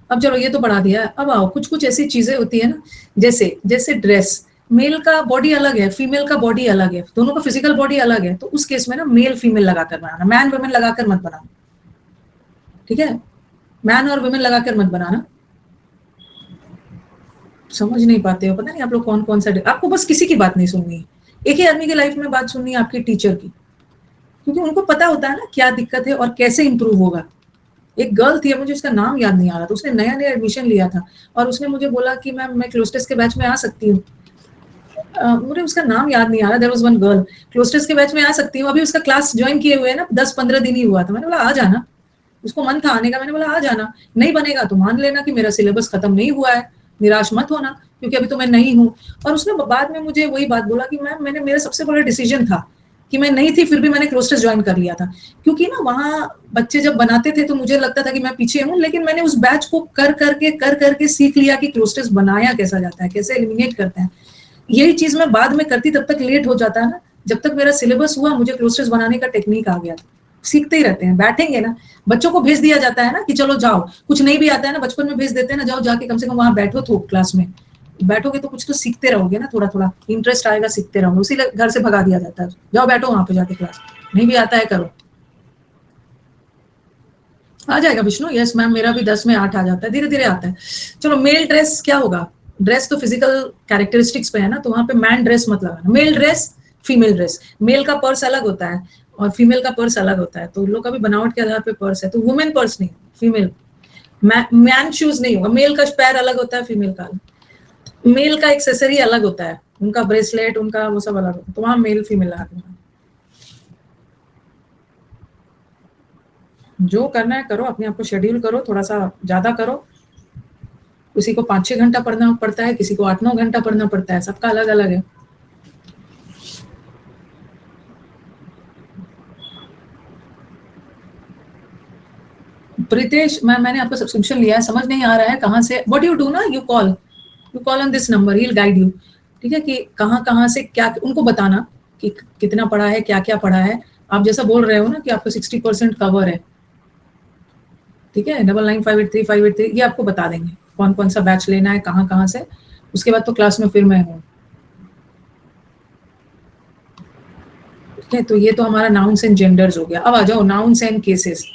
अब चलो ये तो बढ़ा दिया है, अब आओ कुछ कुछ ऐसी चीजें होती है ना, जैसे जैसे ड्रेस, मेल का बॉडी अलग है, फीमेल का बॉडी अलग है, दोनों का फिजिकल बॉडी अलग है, तो उस केस में ना मेल फीमेल लगाकर बनाना, मैन वुमेन लगाकर मत बनाना, ठीक है? मैन और वुमेन लगाकर मत बनाना। समझ नहीं पाते हो, पता नहीं आप लोग कौन कौन सा, आपको बस किसी की बात नहीं सुननी है, एक ही आदमी की लाइफ में बात सुननी है, आपकी टीचर की, क्योंकि उनको पता होता है ना क्या दिक्कत है और कैसे इंप्रूव होगा। एक गर्ल थी, मुझे उसका नाम याद नहीं आ रहा था, उसने नया नया एडमिशन लिया था और उसने मुझे बोला कि मैम मैं क्लोज टेस्ट के बैच में आ सकती हूँ। मुझे उसका नाम याद नहीं आ रहा, there was one girl, cloze test के बैच में आ सकती हूँ, अभी उसका क्लास ज्वाइन किए हुए ना 10-15 दिन ही हुआ था। मैंने बोला आ जाना, उसको मन था आने का, मैंने बोला आ जाना, नहीं बनेगा तो मान लेना कि मेरा सिलेबस खत्म नहीं हुआ है, निराश मत होना, क्योंकि अभी तो मैं नहीं हूँ। और उसने बाद में मुझे वही बात बोला कि मैम मैंने, मेरा सबसे बड़ा डिसीजन था कि मैं नहीं थी फिर भी मैंने क्लोज टेस्ट ज्वाइन कर लिया था, क्योंकि ना वहाँ बच्चे जब बनाते थे तो मुझे लगता था कि मैं पीछे हूँ, लेकिन मैंने उस बैच को कर करके सीख लिया कि क्लोज टेस्ट बनाया कैसा जाता है, कैसे एलिमिनेट करते हैं। यही चीज मैं बाद में करती तब तक लेट हो जाता है ना, जब तक मेरा सिलेबस हुआ मुझे क्लोज टेस्ट बनाने का टेक्निक आ गया था। सीखते ही रहते हैं, बैठेंगे ना, बच्चों को भेज दिया जाता है ना कि चलो जाओ, कुछ नहीं भी आता है ना बचपन में भेज देते हैं ना, जाओ जाके कम से कम वहां बैठो, तो क्लास में बैठोगे तो कुछ तो सीखते रहोगे ना, थोड़ा थोड़ा इंटरेस्ट आएगा, सीखते रहोगे, उसी घर से भगा दिया जाता है, जाओ बैठो वहां पे जाके क्लास, नहीं भी आता है करो। आ जाएगा विष्णु, यस मैम, मेरा भी 10 में 8 आ जाता है, धीरे धीरे आता है। चलो मेल ड्रेस क्या होगा, ड्रेस तो फिजिकल कैरेक्टरिस्टिक्स पे है ना, तो वहां पे मैन ड्रेस मत लगाना, male dress female dress, male का पर्स अलग होता है और फीमेल का पर्स अलग होता है, तो उन लोग का भी बनावट के आधार पे पर्स है, तो वुमेन पर्स नहीं, फीमेल। मैन शूज नहीं होगा, मेल का पैर अलग होता है, फीमेल का अलग, मेल का एक्सेसरी अलग होता है, उनका ब्रेसलेट उनका वो सब अलग होता है, तो वहां मेल फीमेल लगा देना। जो करना है करो, अपने आप को शेड्यूल करो, थोड़ा सा ज्यादा करो, किसी को 5-6 घंटा पढ़ना पड़ता है, किसी को 8-9 घंटा पढ़ना पड़ता है, सबका अलग अलग है। प्रीतेश मैंने आपका सब्सक्रिप्शन लिया है, समझ नहीं आ रहा है कहाँ से, व्हाट यू डू ना, you call on this number, he will guide you, ठीक है, कि कहाँ कहाँ से क्या, उनको बताना कि कितना पढ़ा है, क्या क्या पढ़ा है। आप जैसा बोल रहे हो ना कि आपको 60% कवर है, ठीक है, 999583 ये आपको बता देंगे कौन कौन सा बैच लेना है, कहाँ कहाँ से, उसके बाद तो क्लास में फिर मैं हूँ, ठीक है। तो ये तो हमारा नाउन्स एंड जेंडर्स हो गया, अब आ जाओ नाउन्स एंड केसेस।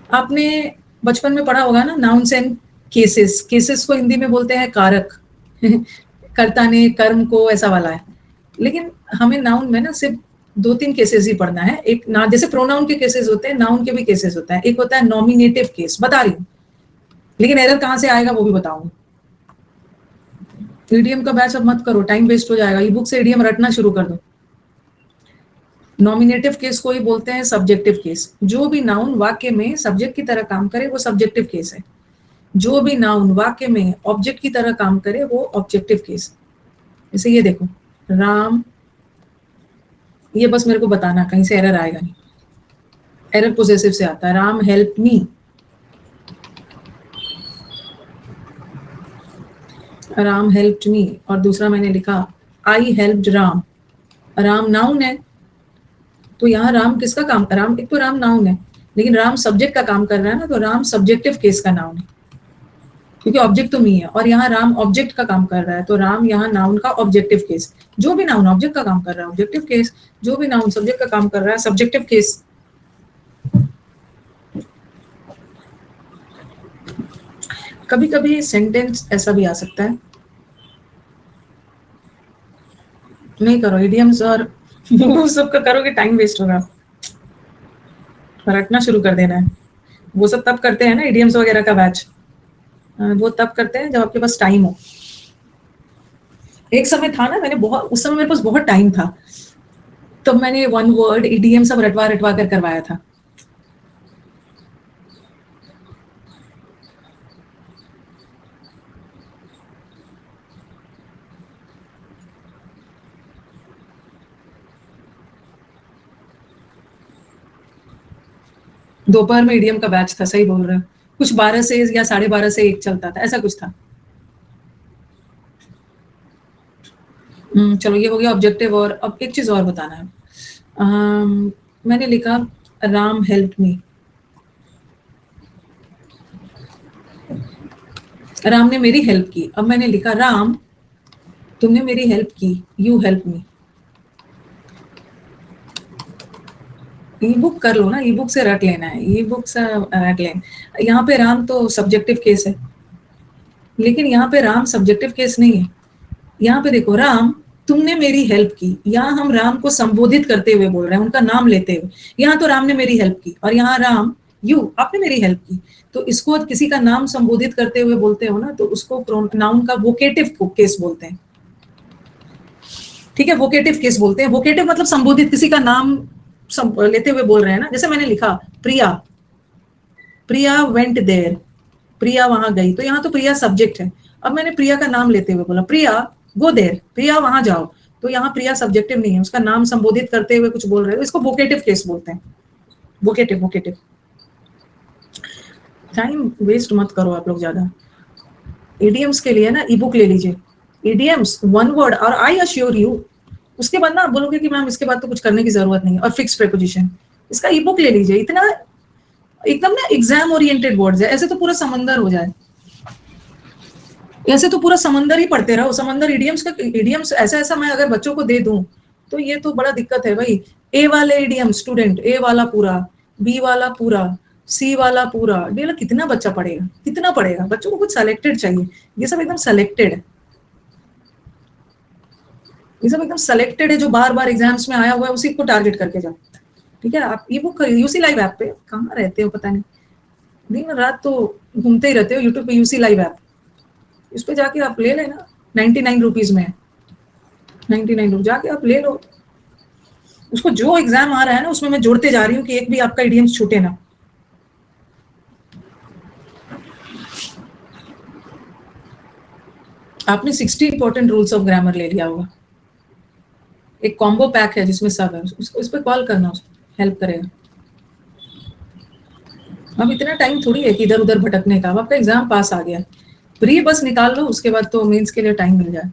आपने बचपन में पढ़ा होगा ना नाउन्स एंड केसेस, केसेस को हिंदी में बोलते हैं कारक कर्ता ने कर्म को ऐसा वाला है, लेकिन हमें नाउन में ना सिर्फ 2-3 केसेस ही पढ़ना है। एक ना, जैसे प्रोनाउन के केसेस होते हैं, नाउन के भी केसेस होता है, एक होता है नॉमिनेटिव केस, बता रही हूँ, लेकिन एरर कहाँ से आएगा वो भी बताऊंगी। ईडीएम का बैच अब मत करो, टाइम वेस्ट हो जाएगा, ई बुक से ईडीएम रटना शुरू कर दो। नॉमिनेटिव केस को ही बोलते हैं सब्जेक्टिव केस, जो भी नाउन वाक्य में सब्जेक्ट की तरह काम करे वो सब्जेक्टिव केस है, जो भी नाउन वाक्य में ऑब्जेक्ट की तरह काम करे वो ऑब्जेक्टिव केस। जैसे ये देखो, राम, ये बस मेरे को बताना कहीं से एरर आएगा नहीं, एरर पोजेसिव से आता है, Ram help me, Ram helped me, और दूसरा मैंने लिखा आई हेल्प्ड राम, राम नाउन है, तो यहाँ राम किसका काम, राम एक तो राम नाउन है, लेकिन राम सब्जेक्ट का काम कर रहा है ना, तो राम सब्जेक्टिव केस का नाउन है, क्योंकि ऑब्जेक्ट तो मी है, और यहाँ राम ऑब्जेक्ट का काम कर रहा है, तो राम यहाँ नाउन का ऑब्जेक्टिव केस, जो भी नाउन ऑब्जेक्ट का काम कर रहा है ऑब्जेक्टिव केस, जो भी नाउन सब्जेक्ट का काम कर रहा है सब्जेक्टिव केस। कभी कभी सेंटेंस ऐसा भी आ सकता है, नहीं करो इडियम्स और वो सब का करोगे टाइम वेस्ट होगा, रटना शुरू कर देना है। वो सब तब करते हैं ना इडियम्स वगैरह का बैच, वो तब करते हैं जब आपके पास टाइम हो। एक समय था ना, मैंने बहुत, उस समय मेरे पास बहुत टाइम था, तो मैंने वन वर्ड इडियम सब रटवा रटवा कर करवाया था। दोपहर में इडियम का बैच था, सही बोल रहे हो, कुछ 12 से या 12:30 से 1 चलता था, ऐसा कुछ था। चलो ये हो गया ऑब्जेक्टिव। और अब एक चीज और बताना है। मैंने लिखा राम हेल्प मी, राम ने मेरी हेल्प की। अब मैंने लिखा राम तुमने मेरी हेल्प की, you help me. E book कर लो ना, ई बुक से रट लेना है, ई बुक से रट लेना। यहाँ पे राम तो सब्जेक्टिव केस है, लेकिन यहाँ पे राम सब्जेक्टिव केस नहीं है। यहाँ पे देखो, राम तुमने मेरी हेल्प की, यहाँ हम राम को संबोधित करते हुए बोल रहे हैं, उनका नाम लेते हुए। यहाँ तो राम ने मेरी हेल्प की, और यहाँ राम यू आपने मेरी हेल्प की। तो इसको किसी का नाम संबोधित करते हुए बोलते हो ना, तो उसको नाउन का वोकेटिव केस बोलते हैं। ठीक है, वोकेटिव केस बोलते हैं। वोकेटिव मतलब संबोधित, किसी का नाम लेते हुए बोल रहे हैं ना। जैसे मैंने लिखा प्रिया, प्रिया वेंट देयर, प्रिया वहां गई, तो यहाँ तो प्रिया सब्जेक्ट है। अब मैंने प्रिया का नाम लेते हुए बोला प्रिया गो देयर, प्रिया वहां जाओ, तो यहाँ प्रिया सब्जेक्टिव नहीं है, उसका नाम संबोधित करते हुए कुछ बोल रहे हो, इसको वोकेटिव केस बोलते हैं। Vocative, vocative. टाइम वेस्ट मत करो आप लोग ज्यादा। इडियम्स के लिए ना ई बुक ले लीजिए, इडियम्स वन वर्ड, और आई अश्योर यू, उसके बाद ना आप बोलोगे कि मैम इसके बाद तो कुछ करने की जरूरत नहीं है। और फिक्स प्रेपोजिशन, इसका ई बुक ले लीजिए। इतना एकदम ना एग्जाम ओरिएंटेड वर्ड्स है, ऐसे तो पूरा समंदर हो जाए, ऐसे तो पूरा समंदर ही पढ़ते रहो। समंदर इडियम्स का, इडियम्स ऐसा ऐसा मैं अगर बच्चों को दे दूं तो ये तो बड़ा दिक्कत है भाई। ए वाले इडियम स्टूडेंट, ए वाला पूरा, बी वाला पूरा, सी वाला पूरा, डी वाला, कितना बच्चा पढ़ेगा, कितना पढ़ेगा। बच्चों को कुछ सेलेक्टेड चाहिए, ये सब एकदम सेलेक्टेड है, ये सब एकदम सेलेक्टेड है, जो बार बार एग्जाम्स में आया हुआ है उसी को टारगेट करके जाओ। ठीक है, आप ई बुक यूसी लाइव ऐप पे कहाँ रहते हो पता नहीं, दिन रात तो घूमते ही रहते हो यूट्यूब पे। यूसी लाइव ऐप, इस पे जाके आप ले लेना, 99 रुपीज में, 99 रुपीज जाके आप ले लो। उसको जो एग्जाम आ रहा है ना उसमें मैं जोड़ते जा रही हूँ कि एक भी आपका इडियम्स छूटे ना। आपने 60 इंपॉर्टेंट रूल्स ऑफ ग्रामर ले लिया होगा, एक कॉम्बो पैक है जिसमें सब है, उसको इस पे कॉल करना, उसको हेल्प करेगा। अब इतना टाइम थोड़ी है कि इधर उधर भटकने का। अब आपका एग्जाम पास आ गया, प्री बस निकाल लो, उसके बाद तो मेंस के लिए टाइम मिल जाए।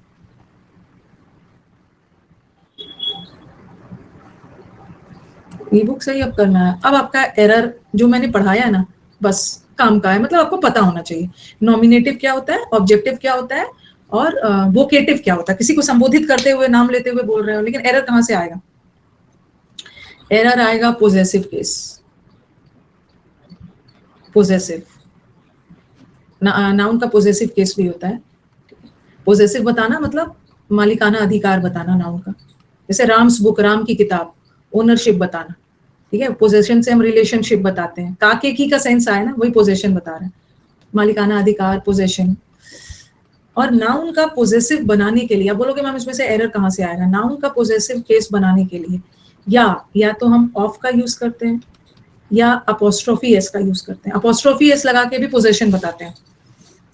ई बुक से ही अब करना है। अब आपका एरर जो मैंने पढ़ाया है ना, बस काम का है, मतलब आपको पता होना चाहिए नॉमिनेटिव क्या होता है, ऑब्जेक्टिव क्या होता है, और वोकेटिव क्या होता है। किसी को संबोधित करते हुए, नाम लेते हुए बोल रहे हो, लेकिन एरर कहाँ से आएगा? एरर आएगा पोजेसिव केस, पोजेसिव नाउन का पोजेसिव केस भी होता है। पोजेसिव बताना मतलब मालिकाना अधिकार बताना नाउन का। जैसे राम्स बुक, राम की किताब, ओनरशिप बताना। ठीक है, पोजेशन से हम रिलेशनशिप बताते हैं। काके की का सेंस आया ना, वही पोजेशन बता रहे हैं, मालिकाना अधिकार, पोजेशन। और नाउन का पोजेसिव बनाने के लिए, अब बोलोगे मैम इसमें से एरर कहाँ से आएगा? नाउन का पोजेसिव केस बनाने के लिए या तो हम ऑफ का यूज करते हैं, या अपोस्ट्रोफी एस का यूज करते हैं। अपोस्ट्रोफी एस लगा के भी पोजेशन बताते हैं।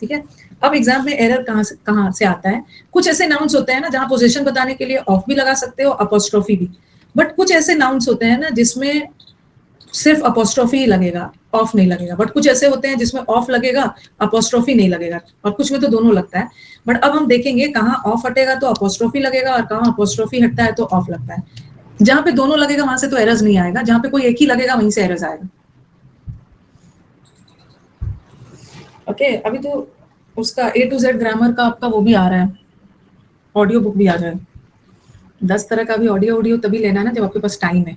ठीक है, अब एग्जाम में एरर कहाँ से आता है? कुछ ऐसे नाउन्स होते हैं ना जहां पोजीशन बताने के लिए ऑफ भी लगा सकते हो, अपोस्ट्रोफी भी। बट कुछ ऐसे नाउन्स होते हैं ना जिसमें सिर्फ अपोस्ट्रोफी ही लगेगा, ऑफ नहीं लगेगा। बट कुछ ऐसे होते हैं जिसमें ऑफ लगेगा, अपोस्ट्रोफी नहीं लगेगा, और कुछ में तो दोनों लगता है। बट अब हम देखेंगे कहाँ ऑफ हटेगा तो अपोस्ट्रोफी लगेगा, और कहाँ अपोस्ट्रोफी हटता है तो ऑफ लगता है। जहां पे दोनों लगेगा वहां से तो एरर्स नहीं आएगा, जहां पे कोई एक ही लगेगा वहीं से एरर्स आएगा। ओके, अभी तो उसका A to Z ग्रामर का आपका वो भी आ रहा है, ऑडियो बुक भी आ जाए। 10 तरह का भी ऑडियो तभी लेना है ना जब आपके पास टाइम है।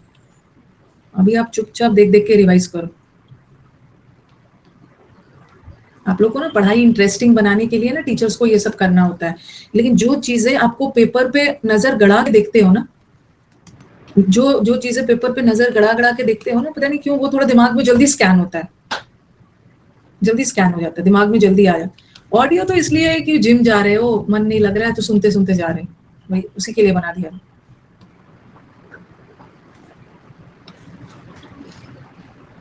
अभी आप चुपचाप देख देख के रिवाइज करो। आप लोग को ना पढ़ाई इंटरेस्टिंग बनाने के लिए ना टीचर्स को ये सब करना होता है, लेकिन जो चीजें आपको पेपर पे नजर गड़ा के देखते हो ना, जो चीजें पेपर पे नजर गड़ा के देखते हो ना, पता नहीं क्यों वो थोड़ा दिमाग में जल्दी स्कैन होता है, जल्दी स्कैन हो जाता है, दिमाग में जल्दी आ जाता है। ऑडियो तो इसलिए है कि जिम जा रहे हो, मन नहीं लग रहा है तो सुनते सुनते जा रहे हैं, भाई उसी के लिए बना दिया।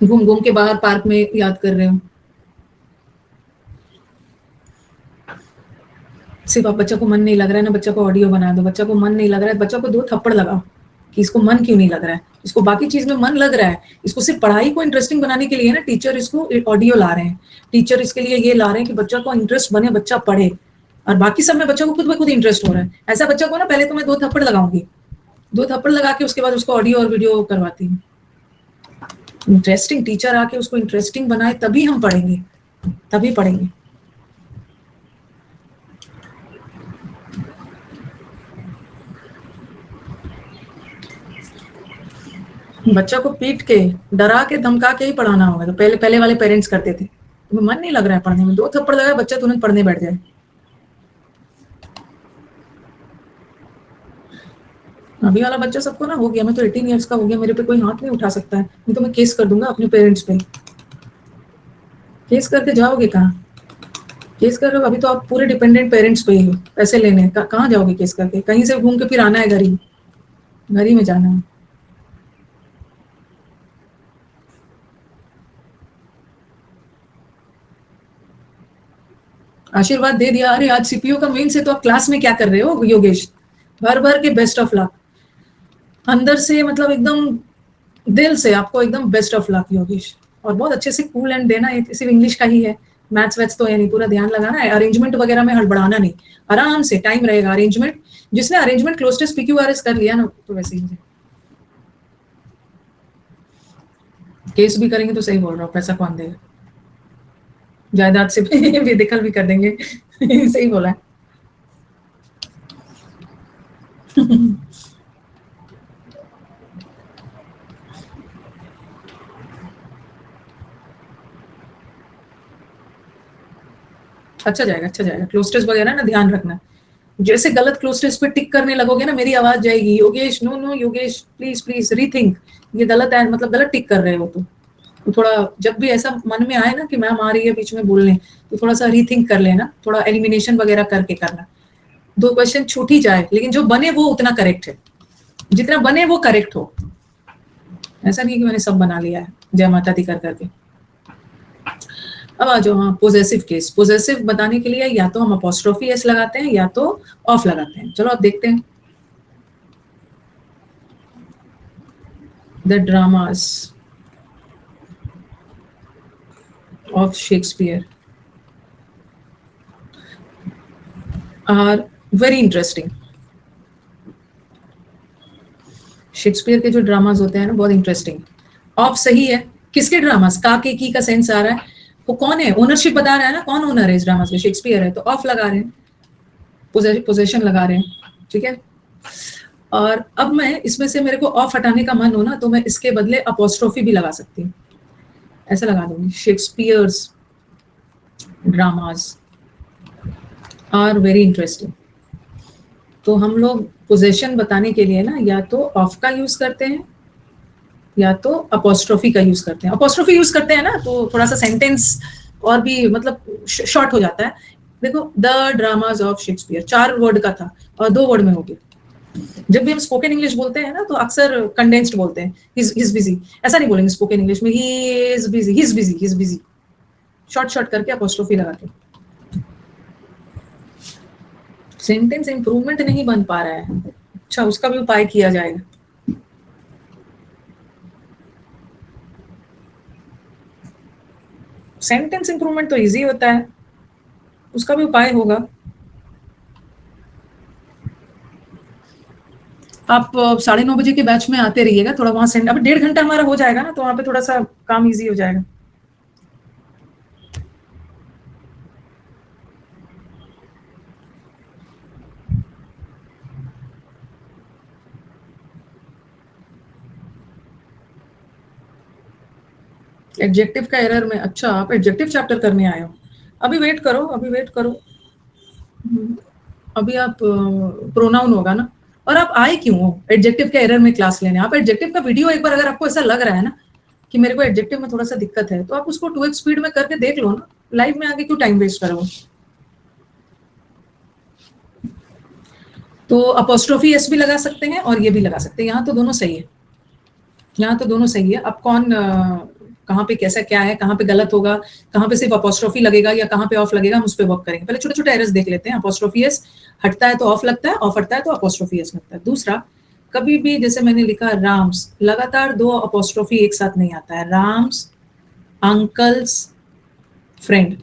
घूम घूम के बाहर पार्क में याद कर रहे हो, सिर्फ आप बच्चा को मन नहीं लग रहा है ना, बच्चा को ऑडियो बना दो। बच्चा को मन नहीं लग रहा है, बच्चा को 2 थप्पड़ लगाओ कि इसको मन क्यों नहीं लग रहा है, इसको बाकी चीज में मन लग रहा है, इसको सिर्फ पढ़ाई को इंटरेस्टिंग बनाने के लिए ना टीचर इसको ऑडियो ला रहे हैं, टीचर इसके लिए ये ला रहे हैं कि बच्चा को इंटरेस्ट बने, बच्चा पढ़े, और बाकी सब में बच्चा को खुद ब खुद इंटरेस्ट हो रहा है। ऐसा बच्चा को ना पहले तो मैं 2 थप्पड़ लगाऊंगी, 2 थप्पड़ लगा के उसके बाद उसको ऑडियो और वीडियो करवाती हूँ। इंटरेस्टिंग टीचर आके उसको इंटरेस्टिंग बनाए तभी हम पढ़ेंगे, तभी पढ़ेंगे। बच्चा को पीट के, डरा के, धमका के ही पढ़ाना होगा। तो पहले वाले पेरेंट्स करते थे, तुम्हें मन नहीं लग रहा है पढ़ने में, 2 थप्पड़ लगा, बच्चा तुरंत पढ़ने बैठ जाए। अभी वाला बच्चा सबको ना हो गया, मैं तो 18 इयर्स का हो गया, मेरे पे कोई हाथ नहीं उठा सकता है, नहीं तो मैं केस कर दूंगा अपने पेरेंट्स पे। केस करके जाओगे कहाँ? केस कर रहे हो अभी तो आप पूरे डिपेंडेंट पेरेंट्स पे ही हो, पैसे लेने कहाँ जाओगे केस करके? कहीं से घूम के फिर आना है, घर ही में जाना है। आशीर्वाद दे दिया, अरे आज सीपीयू का मेन से, तो आप क्लास में क्या कर रहे हो योगेश? भर भर के बेस्ट ऑफ लक, अंदर से मतलब एकदम दिल से आपको एकदम बेस्ट ऑफ लक योगेश, और बहुत अच्छे से कूल एंड देना। ये सिर्फ इंग्लिश का ही है, मैथ्स वैथ्स तो है नहीं, पूरा ध्यान लगाना है। अरेंजमेंट वगैरह में हड़बड़ाना नहीं, आराम से, टाइम रहेगा। अरेंजमेंट, जिसने अरेंजमेंट क्लोज टेस्ट पीक्यूआरएस कर लिया ना, तो वैसे ही केस भी करेंगे तो सही बोल रहा हूँ, पैसा कौन देगा? जायदाद से बेदखल भी कर देंगे सही बोला है अच्छा जाएगा, अच्छा जाएगा। क्लोज टेस्ट वगैरह ना ध्यान रखना, जैसे गलत क्लोज टेस्ट पे टिक करने लगोगे ना, मेरी आवाज जाएगी, Yogesh no no Yogesh please please rethink, ये गलत है, मतलब गलत टिक कर रहे हो तो थोड़ा जब भी ऐसा मन में आए ना कि मैम आ रही है बीच में बोलने, तो थोड़ा सा रीथिंक कर लेना, थोड़ा एलिमिनेशन वगैरह करके करना। 2 क्वेश्चन छूट ही जाए, लेकिन जो बने वो उतना करेक्ट है, जितना बने वो करेक्ट हो। ऐसा नहीं कि मैंने सब बना लिया है जय माता दी कर करके। अब आ जाओ, हाँ पोजेसिव केस। पोजेसिव बताने के लिए या तो हम अपोस्ट्रोफी एस लगाते हैं या तो ऑफ लगाते हैं। चलो अब देखते हैं। The dramas of Shakespeare are very interesting. Shakespeare के जो ड्रामास होते हैं ना, बहुत इंटरेस्टिंग। ऑफ सही है, किसके ड्रामास? का के की का सेंस आ रहा है, वो कौन है? ओनरशिप बता रहा है ना, कौन ओनर है इस ड्रामास के? शेक्सपियर है, तो ऑफ लगा रहे हैं, पोजेशन लगा रहे हैं, ठीक है। और अब मैं इसमें से, मेरे को ऑफ हटाने का मन हो ना, तो मैं इसके बदले अपोस्ट्रोफी भी लगा सकती हूँ, ऐसा लगा दूंगी, Shakespeare's dramas are very interesting. तो हम लोग पोजेशन बताने के लिए ना या तो ऑफ का यूज करते हैं या तो अपोस्ट्रोफी का यूज करते हैं। अपोस्ट्रोफी यूज करते हैं ना तो थोड़ा सा सेंटेंस और भी मतलब शॉर्ट हो जाता है। देखो, the dramas of Shakespeare 4 word का था और 2 वर्ड में हो गया। जब भी हम स्पोकन इंग्लिश बोलते हैं ना, तो अक्सर कंडेंस्ड बोलते हैं, ही इज बिजी, ऐसा नहीं बोलेंगे स्पोकन इंग्लिश में, he is busy, he is busy, he is busy, short short करके अपोस्ट्रोफी लगा के। सेंटेंस इंप्रूवमेंट नहीं बन पा रहा है, अच्छा उसका भी उपाय किया जाएगा। सेंटेंस इंप्रूवमेंट तो इजी होता है, उसका भी उपाय होगा। आप 9:30 के बैच में आते रहिएगा, थोड़ा वहां सेंड, अब 1.5 घंटा हमारा हो जाएगा ना, तो वहां पे थोड़ा सा काम इजी हो जाएगा। एडजेक्टिव का एरर में, अच्छा आप एडजेक्टिव चैप्टर करने आए हो। अभी वेट करो, अभी वेट करो। अभी आप प्रोनाउन होगा ना, और आप आए क्यों हो एडजेक्टिव के एरर में क्लास लेने? आप एडजेक्टिव का वीडियो एक बार, अगर आपको ऐसा लग रहा है ना कि मेरे को एडजेक्टिव में थोड़ा सा दिक्कत है, तो आप उसको 2x स्पीड में करके देख लो ना, लाइव में आके क्यों टाइम वेस्ट करो? तो अपोस्ट्रोफी एस भी लगा सकते हैं और ये भी लगा सकते हैं, यहाँ तो दोनों सही है, यहाँ तो दोनों सही है। अब कौन कहाँ पे कैसा क्या है, कहाँ पे गलत होगा, कहाँ पे सिर्फ अपोस्ट्रोफी लगेगा या कहाँ पे ऑफ लगेगा, हम उस पर वर्क करेंगे। पहले छोटे छोटे एरर्स देख लेते हैं। अपोस्ट्रोफी एस हटता है तो ऑफ लगता है, ऑफ हटता है तो अपोस्ट्रोफी एस लगता है। दूसरा, कभी भी जैसे मैंने लिखा राम्स, लगातार दो अपोस्ट्रोफी एक साथ नहीं आता है। राम्स अंकल्स फ्रेंड,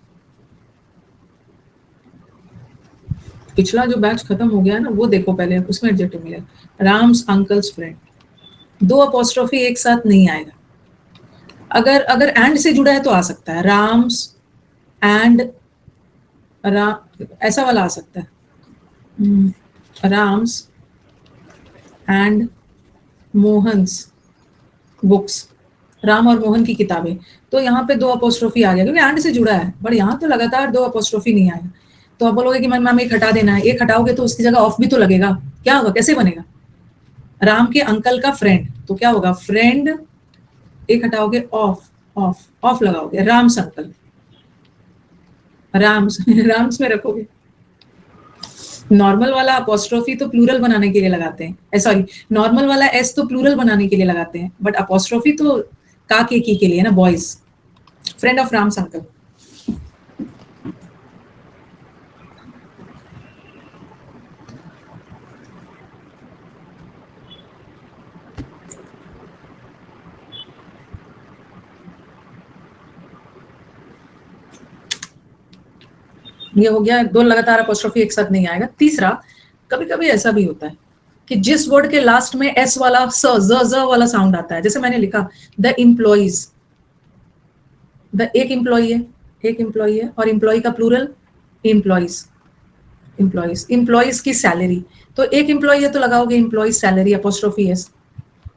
पिछला जो बैच खत्म हो गया ना वो देखो पहले, उसमें एडजेक्टिव मिलेगा। राम्स अंकल्स फ्रेंड, दो अपोस्ट्रोफी एक साथ नहीं आएगा। अगर अगर एंड से जुड़ा है तो आ सकता है, राम्स एंड ऐसा वाला आ सकता है, राम्स एंड मोहन्स बुक्स, राम और मोहन की किताबें। तो यहाँ पे दो अपोस्ट्रोफी आ गया क्योंकि एंड से जुड़ा है, बट यहाँ तो लगातार दो अपोस्ट्रोफी नहीं आएगा। तो आप बोलोगे कि मैम एक हटा देना है, एक हटाओगे तो उसकी जगह ऑफ भी तो लगेगा, क्या होगा, कैसे बनेगा? राम के अंकल का फ्रेंड, तो क्या होगा, फ्रेंड, एक हटाओगे ऑफ, ऑफ ऑफ लगाओगे, राम्स अंकल, राम्स राम्स में रखोगे। नॉर्मल वाला अपोस्ट्रोफी तो प्लूरल बनाने के लिए लगाते हैं, सॉरी, नॉर्मल वाला एस तो प्लूरल बनाने के लिए लगाते हैं, बट अपोस्ट्रोफी तो का के लिए ना, boys, friend of Ram's uncle. ये हो गया, दो लगातार अपोस्ट्रोफी एक साथ नहीं आएगा। तीसरा, कभी कभी ऐसा भी होता है कि जिस वर्ड के लास्ट में एस वाला ज वाला साउंड आता है, जैसे मैंने लिखा द एम्प्लॉइज, द एक एम्प्लॉय है, एक एम्प्लॉय है, और एम्प्लॉय का प्लूरल एम्प्लॉइज, एम्प्लॉइज, एम्प्लॉइज की सैलरी, तो एक एम्प्लॉय है तो लगाओगे employees salary apostrophe S.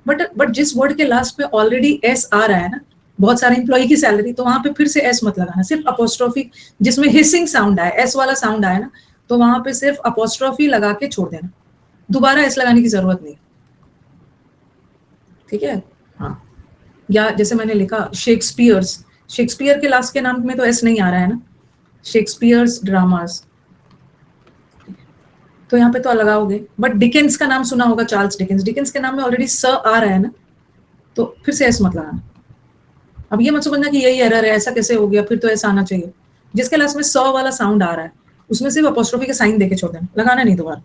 But जिस वर्ड के लास्ट में ऑलरेडी एस आ रहा है ना, बहुत सारे एम्प्लॉय की सैलरी, तो वहां पे फिर से एस मत लगाना, सिर्फ अपोस्ट्रोफी, जिसमें हिसिंग साउंड आए, एस वाला साउंड आया ना, तो वहां पे सिर्फ अपोस्ट्रोफी लगा के छोड़ देना, दोबारा एस लगाने की जरूरत नहीं, ठीक है? हाँ, या जैसे मैंने लिखा शेक्सपियर्स, शेक्सपियर के लास्ट के नाम में तो एस नहीं आ रहा है ना, शेक्सपियर्स ड्रामास, तो यहाँ पे तो लगाओगे। बट डिकेंस का नाम सुना होगा, चार्ल्स डिकेंस, डिकेंस के नाम में ऑलरेडी स आ रहा है ना, तो फिर से एस मत लगाना। अब ये मत समझना कि यही एरर है, ऐसा कैसे हो गया, फिर तो ऐसा आना चाहिए। जिसके लास्ट में स वाला साउंड आ रहा है उसमें सिर्फ अपोस्ट्रोफी के साइन देके छोड़ देना, लगाना नहीं दोबारा।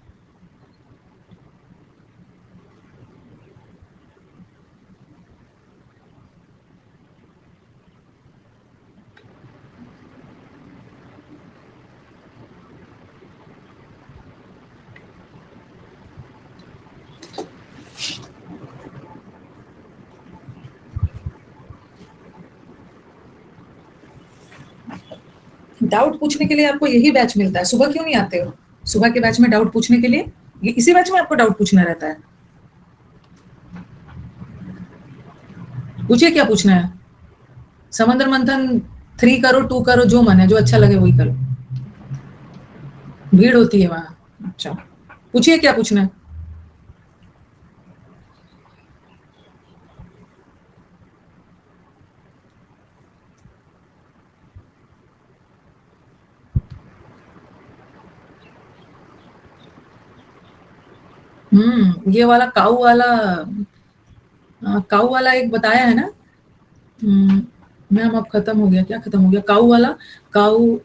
डाउट पूछने के लिए आपको यही बैच मिलता है, सुबह क्यों नहीं आते हो? सुबह के बैच में डाउट पूछने के लिए, ये इसी बैच में आपको डाउट पूछना रहता है। पूछिए क्या पूछना है। समंदर मंथन 3 करो, 2 करो, जो मन है, जो अच्छा लगे वही करो, भीड़ होती है वहां। अच्छा, पूछिए क्या पूछना है। ये वाला काऊ वाला एक बताया है ना। मैम अब खत्म हो गया, क्या खत्म हो गया? काऊ वाला, काऊ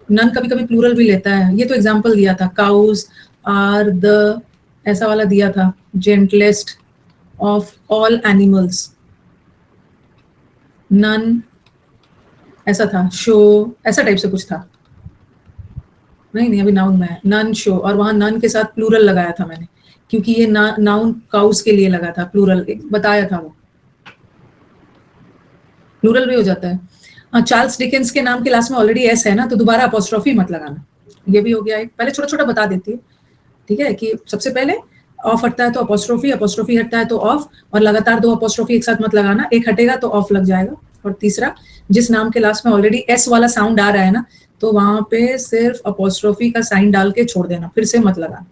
नन कभी कभी प्लूरल भी लेता है, ये तो एग्जाम्पल दिया था, काउज आर द, ऐसा वाला दिया था, gentlest of all animals, none ऐसा था, शो ऐसा टाइप से कुछ था, नहीं अभी नाउन में है, नन शो, और वहां नन के साथ प्लूरल लगाया था मैंने, क्योंकि ये नाउन काउस के लिए लगा था, प्लूरल बताया था, वो प्लूरल भी हो जाता है। चार्ल्स डिकेंस के नाम के लास्ट में ऑलरेडी एस है ना, तो दोबारा अपोस्ट्रोफी मत लगाना। ये भी हो गया एक, पहले छोटा छोटा बता देती है, ठीक है, कि सबसे पहले ऑफ हटता है तो अपोस्ट्रोफी, अपोस्ट्रोफी हटता है तो ऑफ, और लगातार दो अपोस्ट्रोफी एक साथ मत लगाना, एक हटेगा तो ऑफ लग जाएगा। और तीसरा, जिस नाम के लास्ट में ऑलरेडी एस वाला साउंड आ रहा है ना, तो वहां पे सिर्फ अपोस्ट्रोफी का साइन डाल के छोड़ देना, फिर से मत लगाना।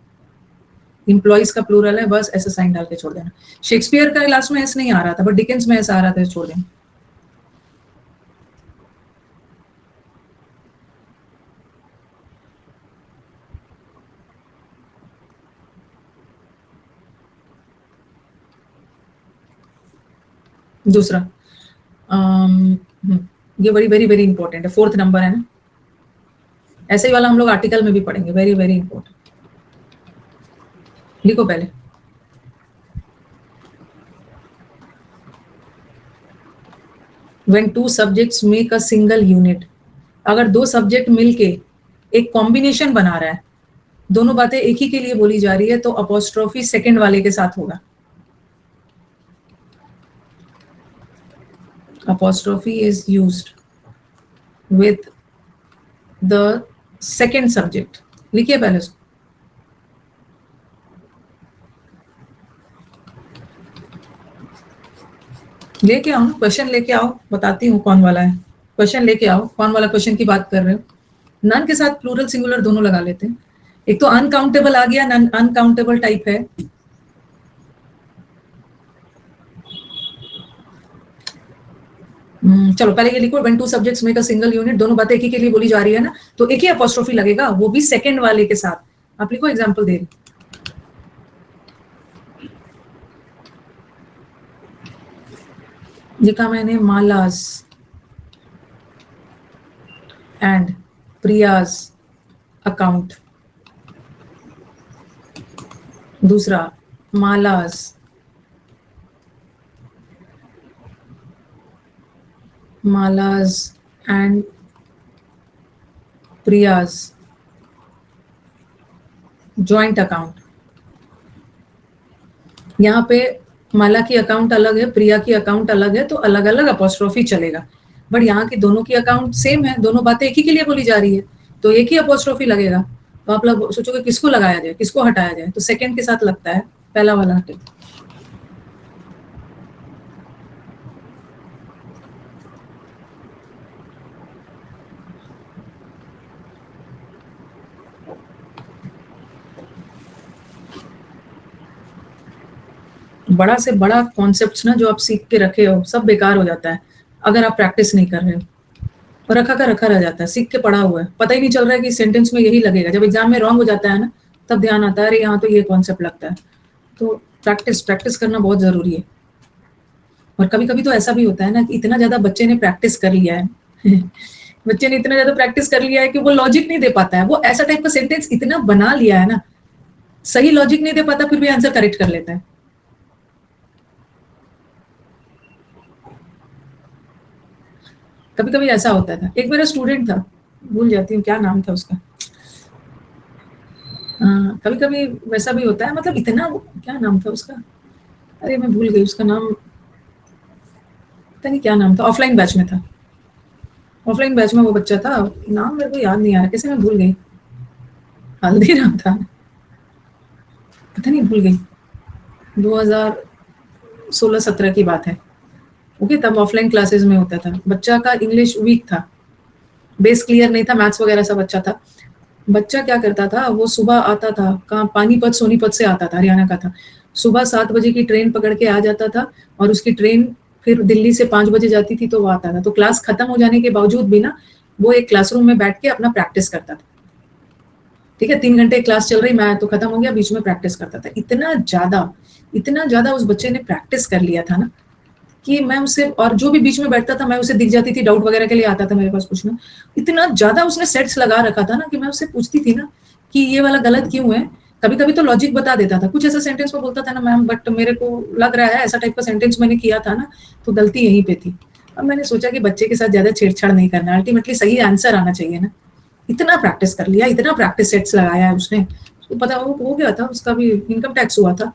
एम्प्लॉइज का प्लूरल है, बस ऐसा साइन डाल के छोड़ देना। शेक्सपियर का लास्ट में एस नहीं आ रहा था, बट डिकेंस में ऐसा आ रहा था, छोड़ देना। दूसरा ये बड़ी वेरी वेरी इंपॉर्टेंट है, 4th नंबर है ना, ऐसे ही वाला हम लोग आर्टिकल में भी पढ़ेंगे, वेरी वेरी इंपॉर्टेंट। लिखो पहले, when two subjects make a single unit, अगर दो सब्जेक्ट मिलके एक कॉम्बिनेशन बना रहा है, दोनों बातें एक ही के लिए बोली जा रही है, तो अपोस्ट्रोफी सेकंड वाले के साथ होगा। apostrophe is used with the second subject। लिखिए पहले उसको, लेके आओ ना क्वेश्चन, लेके आओ, बताती हूँ कौन वाला है क्वेश्चन, लेके आओ कौन वाला क्वेश्चन की बात कर रहे हो। नन के साथ प्लूरल सिंगुलर दोनों लगा लेते हैं। एक तो अनकाउंटेबल आ गया, नन अनकाउंटेबल टाइप है। चलो पहले ये लिखो, when two subjects make a single unit, दोनों बातें एक ही के लिए बोली जा रही है ना, तो एक ही अपोस्ट्रोफी लगेगा, वो भी सेकंड वाले के साथ। आप लिखो, एग्जांपल दे रही, लिखा मैंने मालास एंड प्रियाज अकाउंट। दूसरा, मालास एंड प्रियाज जॉइंट अकाउंट। यहाँ पे माला की अकाउंट अलग है, प्रिया की अकाउंट अलग है, तो अलग अलग अपोस्ट्रोफी चलेगा। बट यहाँ की दोनों की अकाउंट सेम है, दोनों बातें एक ही के लिए बोली जा रही है, तो एक ही अपोस्ट्रोफी लगेगा। तो आप लोग सोचोगे किसको लगाया जाए, किसको हटाया जाए, तो सेकंड के साथ लगता है, पहला वाला हटे। बड़ा से बड़ा कॉन्सेप्ट्स ना जो आप सीख के रखे हो, सब बेकार हो जाता है अगर आप प्रैक्टिस नहीं कर रहे हो, और रखा का रखा रह जाता है, सीख के पढ़ा हुआ है, पता ही नहीं चल रहा है कि सेंटेंस में यही लगेगा। जब एग्जाम में रॉन्ग हो जाता है ना, तब ध्यान आता है, अरे यहाँ तो ये कॉन्सेप्ट लगता है। तो प्रैक्टिस करना बहुत जरूरी है। और कभी कभी तो ऐसा भी होता है ना कि इतना ज्यादा बच्चे ने प्रैक्टिस कर लिया है बच्चे ने इतना ज्यादा प्रैक्टिस कर लिया है कि वो लॉजिक नहीं दे पाता है, वो ऐसा टाइप का सेंटेंस इतना बना लिया है ना, सही लॉजिक नहीं दे पाता, फिर भी आंसर करेक्ट कर लेता है। कभी कभी ऐसा होता था। एक मेरा स्टूडेंट था, भूल जाती हूँ क्या नाम था उसका। कभी कभी वैसा भी होता है, मतलब इतना, क्या नाम था उसका, अरे मैं भूल गई उसका नाम, पता नहीं क्या नाम था, ऑफलाइन बैच में था, ऑफलाइन बैच में वो बच्चा था, नाम मेरे को याद नहीं आ रहा, कैसे मैं भूल गई, हल्दीराम था, पता नहीं भूल गई, 2016-17 की बात है। ओके, तब ऑफलाइन क्लासेस में होता था। बच्चा का इंग्लिश वीक था, बेस क्लियर नहीं था, मैथ्स वगैरह सब अच्छा था। बच्चा क्या करता था, वो सुबह आता था, कहाँ, पानीपत सोनीपत से आता था, हरियाणा का था। सुबह 7 बजे की ट्रेन पकड़ के आ जाता था, और उसकी ट्रेन फिर दिल्ली से 5 बजे जाती थी, तो वो आता था। तो क्लास खत्म हो जाने के बावजूद भी ना, वो एक क्लासरूम में बैठ के अपना प्रैक्टिस करता था। ठीक है, 3 घंटे क्लास चल रही, मैं तो खत्म हो गया, बीच में प्रैक्टिस करता था। इतना ज्यादा उस बच्चे ने प्रैक्टिस कर लिया था ना, कि मैं उससे, और जो भी बीच में बैठता था, मैं उसे दिख जाती थी, डाउट वगैरह के लिए आता था मेरे पास पूछना। इतना ज्यादा उसने सेट्स लगा रखा था ना, कि मैं उससे पूछती थी ना कि ये वाला गलत क्यों है। कभी कभी तो लॉजिक बता देता था, कुछ ऐसा सेंटेंस में बोलता था ना, मैम बट मेरे को लग रहा है ऐसा टाइप का सेंटेंस मैंने किया था ना, तो गलती यहीं पे थी। अब मैंने सोचा कि बच्चे के साथ ज्यादा छेड़छाड़ नहीं करना, अल्टीमेटली सही आंसर आना चाहिए ना। इतना प्रैक्टिस कर लिया, इतना प्रैक्टिस सेट्स लगाया है उसने, उसको पता हो गया था। उसका भी इनकम टैक्स हुआ था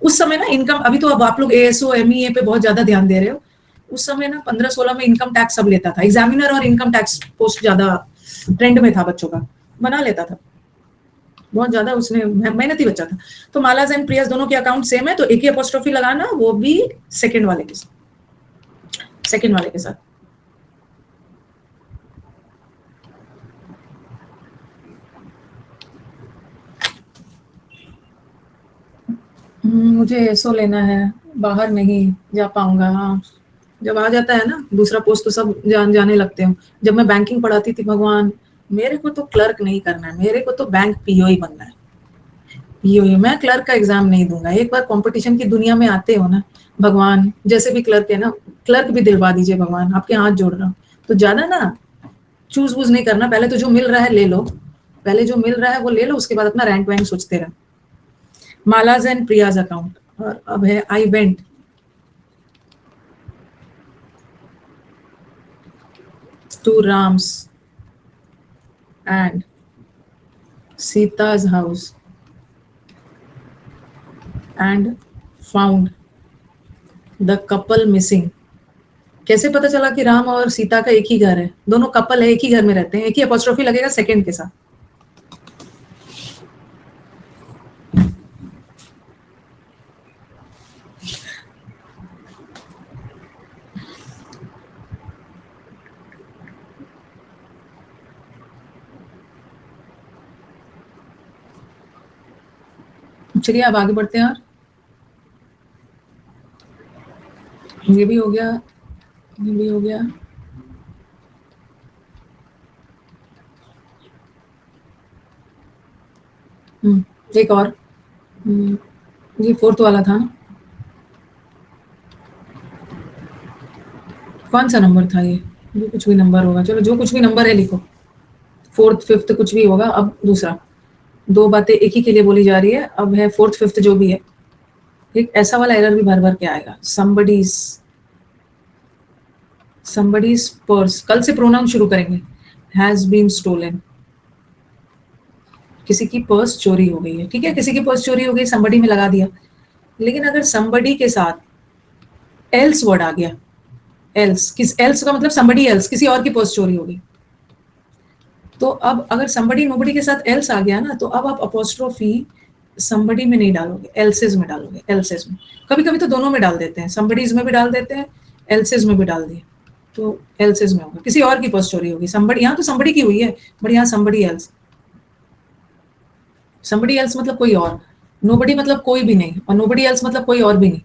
उस समय ना, इनकम, अभी तो अब आप लोग एएसओ एमईए पे बहुत ज्यादा ध्यान दे रहे हो, उस समय ना 15-16 में इनकम टैक्स सब लेता था, एग्जामिनर और इनकम टैक्स पोस्ट ज्यादा ट्रेंड में था, बच्चों का बना लेता था बहुत ज्यादा, उसने मेहनती बच्चा था। तो मालाज एंड प्रियास दोनों के अकाउंट सेम है, तो एक ही अपोस्ट्रोफी लगाना, वो भी सेकंड वाले के साथ। मुझे एसओ लेना है, बाहर नहीं जा पाऊंगा। हाँ, जब आ जाता है ना दूसरा पोस्ट तो सब जाने लगते हो। जब मैं बैंकिंग पढ़ाती थी, भगवान, मेरे को तो क्लर्क नहीं करना है, मेरे को तो बैंक पीओ ही बनना है। पीओ ही, मैं क्लर्क का एग्जाम नहीं दूंगा। एक बार कंपटीशन की दुनिया में आते हो ना, भगवान जैसे भी क्लर्क है ना, क्लर्क भी दिलवा दीजिए भगवान, आपके हाथ जोड़ रहा हूँ। तो ज्यादा ना चूज वूज नहीं करना, पहले तो जो मिल रहा है ले लो, पहले जो मिल रहा है वो ले लो, उसके बाद अपना रैंक वैंक सोचते रहो। मालाज एंड प्रियाज अकाउंट, और अब है I went to Ram's and सीता's house and found the couple missing। कैसे पता चला कि राम और सीता का एक ही घर है? दोनों कपल है, एक ही घर में रहते हैं, एक ही अपॉस्ट्रोफी लगेगा सेकंड के साथ। चलिए अब आगे बढ़ते हैं। और ये भी हो गया, ये भी हो गया। एक और, ये फोर्थ वाला था ना, कौन सा नंबर था ये? जो कुछ भी नंबर होगा, चलो जो कुछ भी नंबर है लिखो, फोर्थ फिफ्थ कुछ भी होगा। अब दूसरा, दो बातें एक ही के लिए बोली जा रही है, अब है फोर्थ फिफ्थ जो भी है। एक ऐसा वाला एरर भी भर भर के आएगा, somebody's पर्स, कल से प्रोनाउन शुरू करेंगे, हैज बीन स्टोलन। किसी की पर्स चोरी हो गई है, ठीक है, किसी की पर्स चोरी हो गई, somebody में लगा दिया। लेकिन अगर somebody के साथ else वर्ड आ गया, else, किस else का मतलब somebody else, किसी और की पर्स चोरी हो गई, तो अब अगर somebody nobody के साथ else आ गया ना, तो अब आप अपॉस्ट्रोफी somebody में नहीं डालोगे, else's में डालोगे, else's में। कभी कभी तो दोनों में डाल देते हैं, somebody's में भी डाल देते हैं, else's में भी डाल दिए, तो else's में होगा, किसी और की पर्स चोरी होगी। somebody, यहाँ तो somebody की हुई है, बट यहाँ somebody else, somebody else मतलब कोई और, nobody मतलब कोई भी नहीं, और nobody else मतलब कोई और भी नहीं।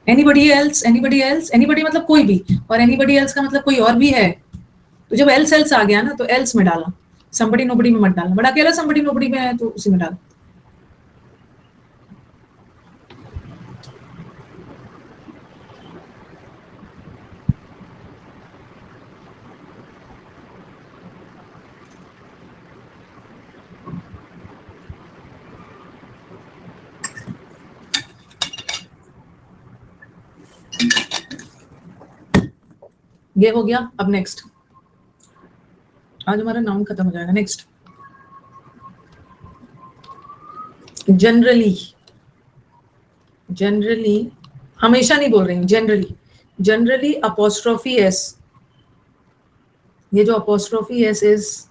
anybody else, anybody else, anybody मतलब कोई भी, और anybody else का मतलब कोई और भी है। तो जब else else आ गया ना, तो else में डाला, somebody nobody में मत डालना, बट अकेला somebody nobody में है तो उसी में डालो। ये हो गया। अब नेक्स्ट, आज हमारा नाउन खत्म हो जाएगा। नेक्स्ट, जनरली, जनरली, हमेशा नहीं बोल रही हूँ, जनरली, जनरली अपॉस्ट्रोफी एस, ये जो apostrophe S is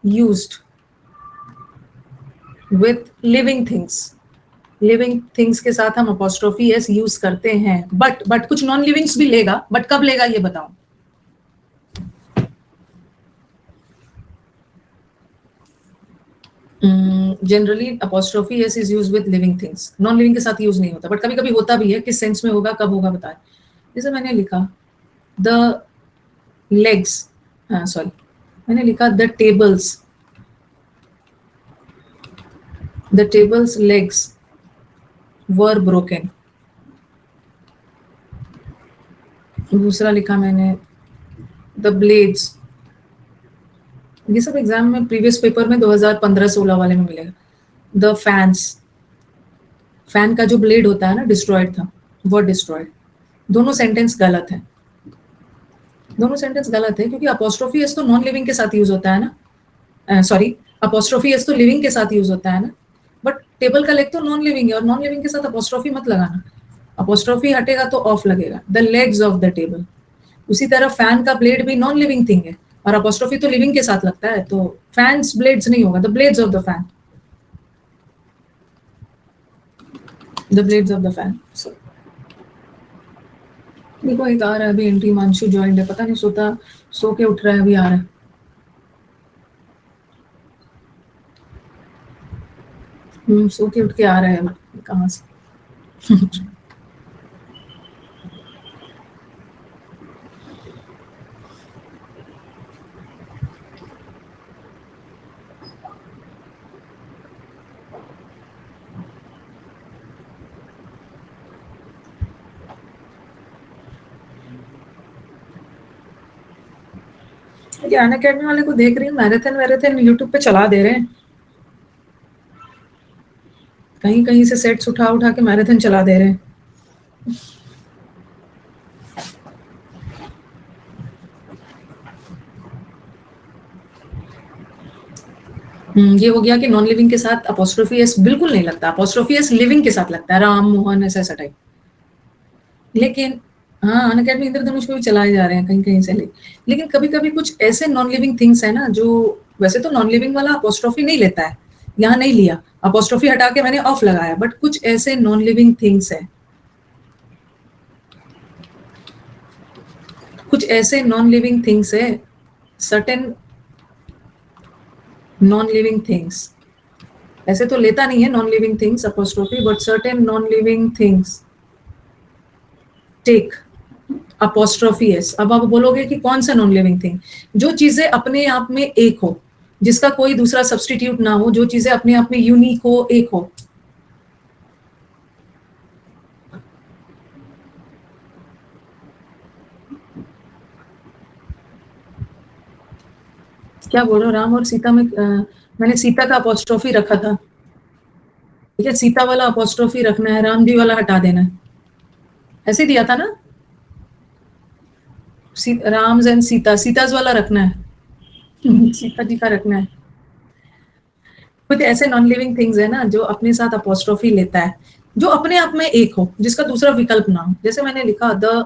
used with living things, living things के साथ हम अपॉस्ट्रोफी एस यूज करते हैं, बट कुछ नॉन लिविंग्स भी लेगा, बट कब लेगा ये बताओ। Generally apostrophe S is use with living things, non living के साथ यूज नहीं होता, बट कभी कभी होता भी है। किस सेंस में होगा, कब होगा, बताए। जैसे मैंने लिखा द लेग्स, हाँ सॉरी, मैंने लिखा the tables legs were broken. दूसरा लिखा मैंने द ब्लेड्स, ये सब एग्जाम में प्रीवियस पेपर में 2015-16 वाले में मिलेगा। द फैंस, फैन का जो ब्लेड होता है ना, डिस्ट्रॉयड था, वो डिस्ट्रॉयड। दोनों सेंटेंस गलत है, दोनों सेंटेंस गलत है, क्योंकि अपॉस्ट्रोफी एस तो नॉन लिविंग के साथ यूज होता है ना, सॉरी, अपॉस्ट्रोफी एस तो लिविंग के साथ यूज होता है ना, बट टेबल का लेग तो नॉन लिविंग है, और नॉन लिविंग के साथ अपॉस्ट्रोफी मत लगाना, अपॉस्ट्रोफी हटेगा तो ऑफ लगेगा। The legs of the table, उसी तरह फैन का ब्लेड भी नॉन लिविंग थिंग है, और अपॉस्ट्रोफी तो लिविंग के साथ लगता है, तो फैंस ब्लेड्स नहीं होगा, the blades of the fan, the blades of the fan. देखो एक आ रहा है अभी, एंट्री मानशु ज्वाइंट है, पता नहीं सोता सो के उठ रहा है, अभी आ रहा है। सो के उठ के आ रहा है, कहाँ से? ज्ञान अकेडमी वाले को देख रही हूँ, मैराथन यूट्यूब पे चला दे रहे हैं, कहीं कहीं से सेट्स उठा उठा के मैराथन चला दे रहे हैं। ये हो गया कि नॉन लिविंग के साथ अपोस्ट्रोफी एस बिल्कुल नहीं लगता, अपोस्ट्रोफी एस लिविंग के साथ लगता है, राम मोहन ऐसा टाइप। लेकिन हाँ, अनअकैडमी इंद्रधनुष में भी चलाए जा रहे हैं कहीं कहीं से, लेकिन कभी कभी कुछ ऐसे नॉन लिविंग थिंग्स है ना, जो वैसे तो नॉन लिविंग वाला अपोस्ट्रोफी नहीं लेता है, यहाँ नहीं लिया, अपोस्ट्रोफी हटा के मैंने ऑफ लगाया, बट कुछ ऐसे नॉन लिविंग थिंग्स है, कुछ ऐसे नॉन लिविंग थिंग्स है, सर्टेन नॉन लिविंग थिंग्स, ऐसे तो लेता नहीं है non living things apostrophe, but certain non living things take apostrophe s. अब आप बोलोगे कि कौन सा नॉन लिविंग थिंग, जो चीजें अपने आप में एक हो, जिसका कोई दूसरा सब्सटीट्यूट ना हो, जो चीजें अपने आप में यूनिक हो, एक हो। क्या बोल रहे हो, राम और सीता में मैंने सीता का अपोस्ट्रोफी रखा था, ठीक है, सीता वाला अपोस्ट्रोफी रखना है, राम जी वाला हटा देना है, ऐसे दिया था ना, राम्स एंड सीता, सीताज वाला रखना है, सीता जी का रखना है। कुछ ऐसे नॉन लिविंग थिंग्स है ना, जो अपने साथ अपोस्ट्रोफी लेता है, जो अपने आप में एक हो, जिसका दूसरा विकल्प ना हो। जैसे मैंने लिखा the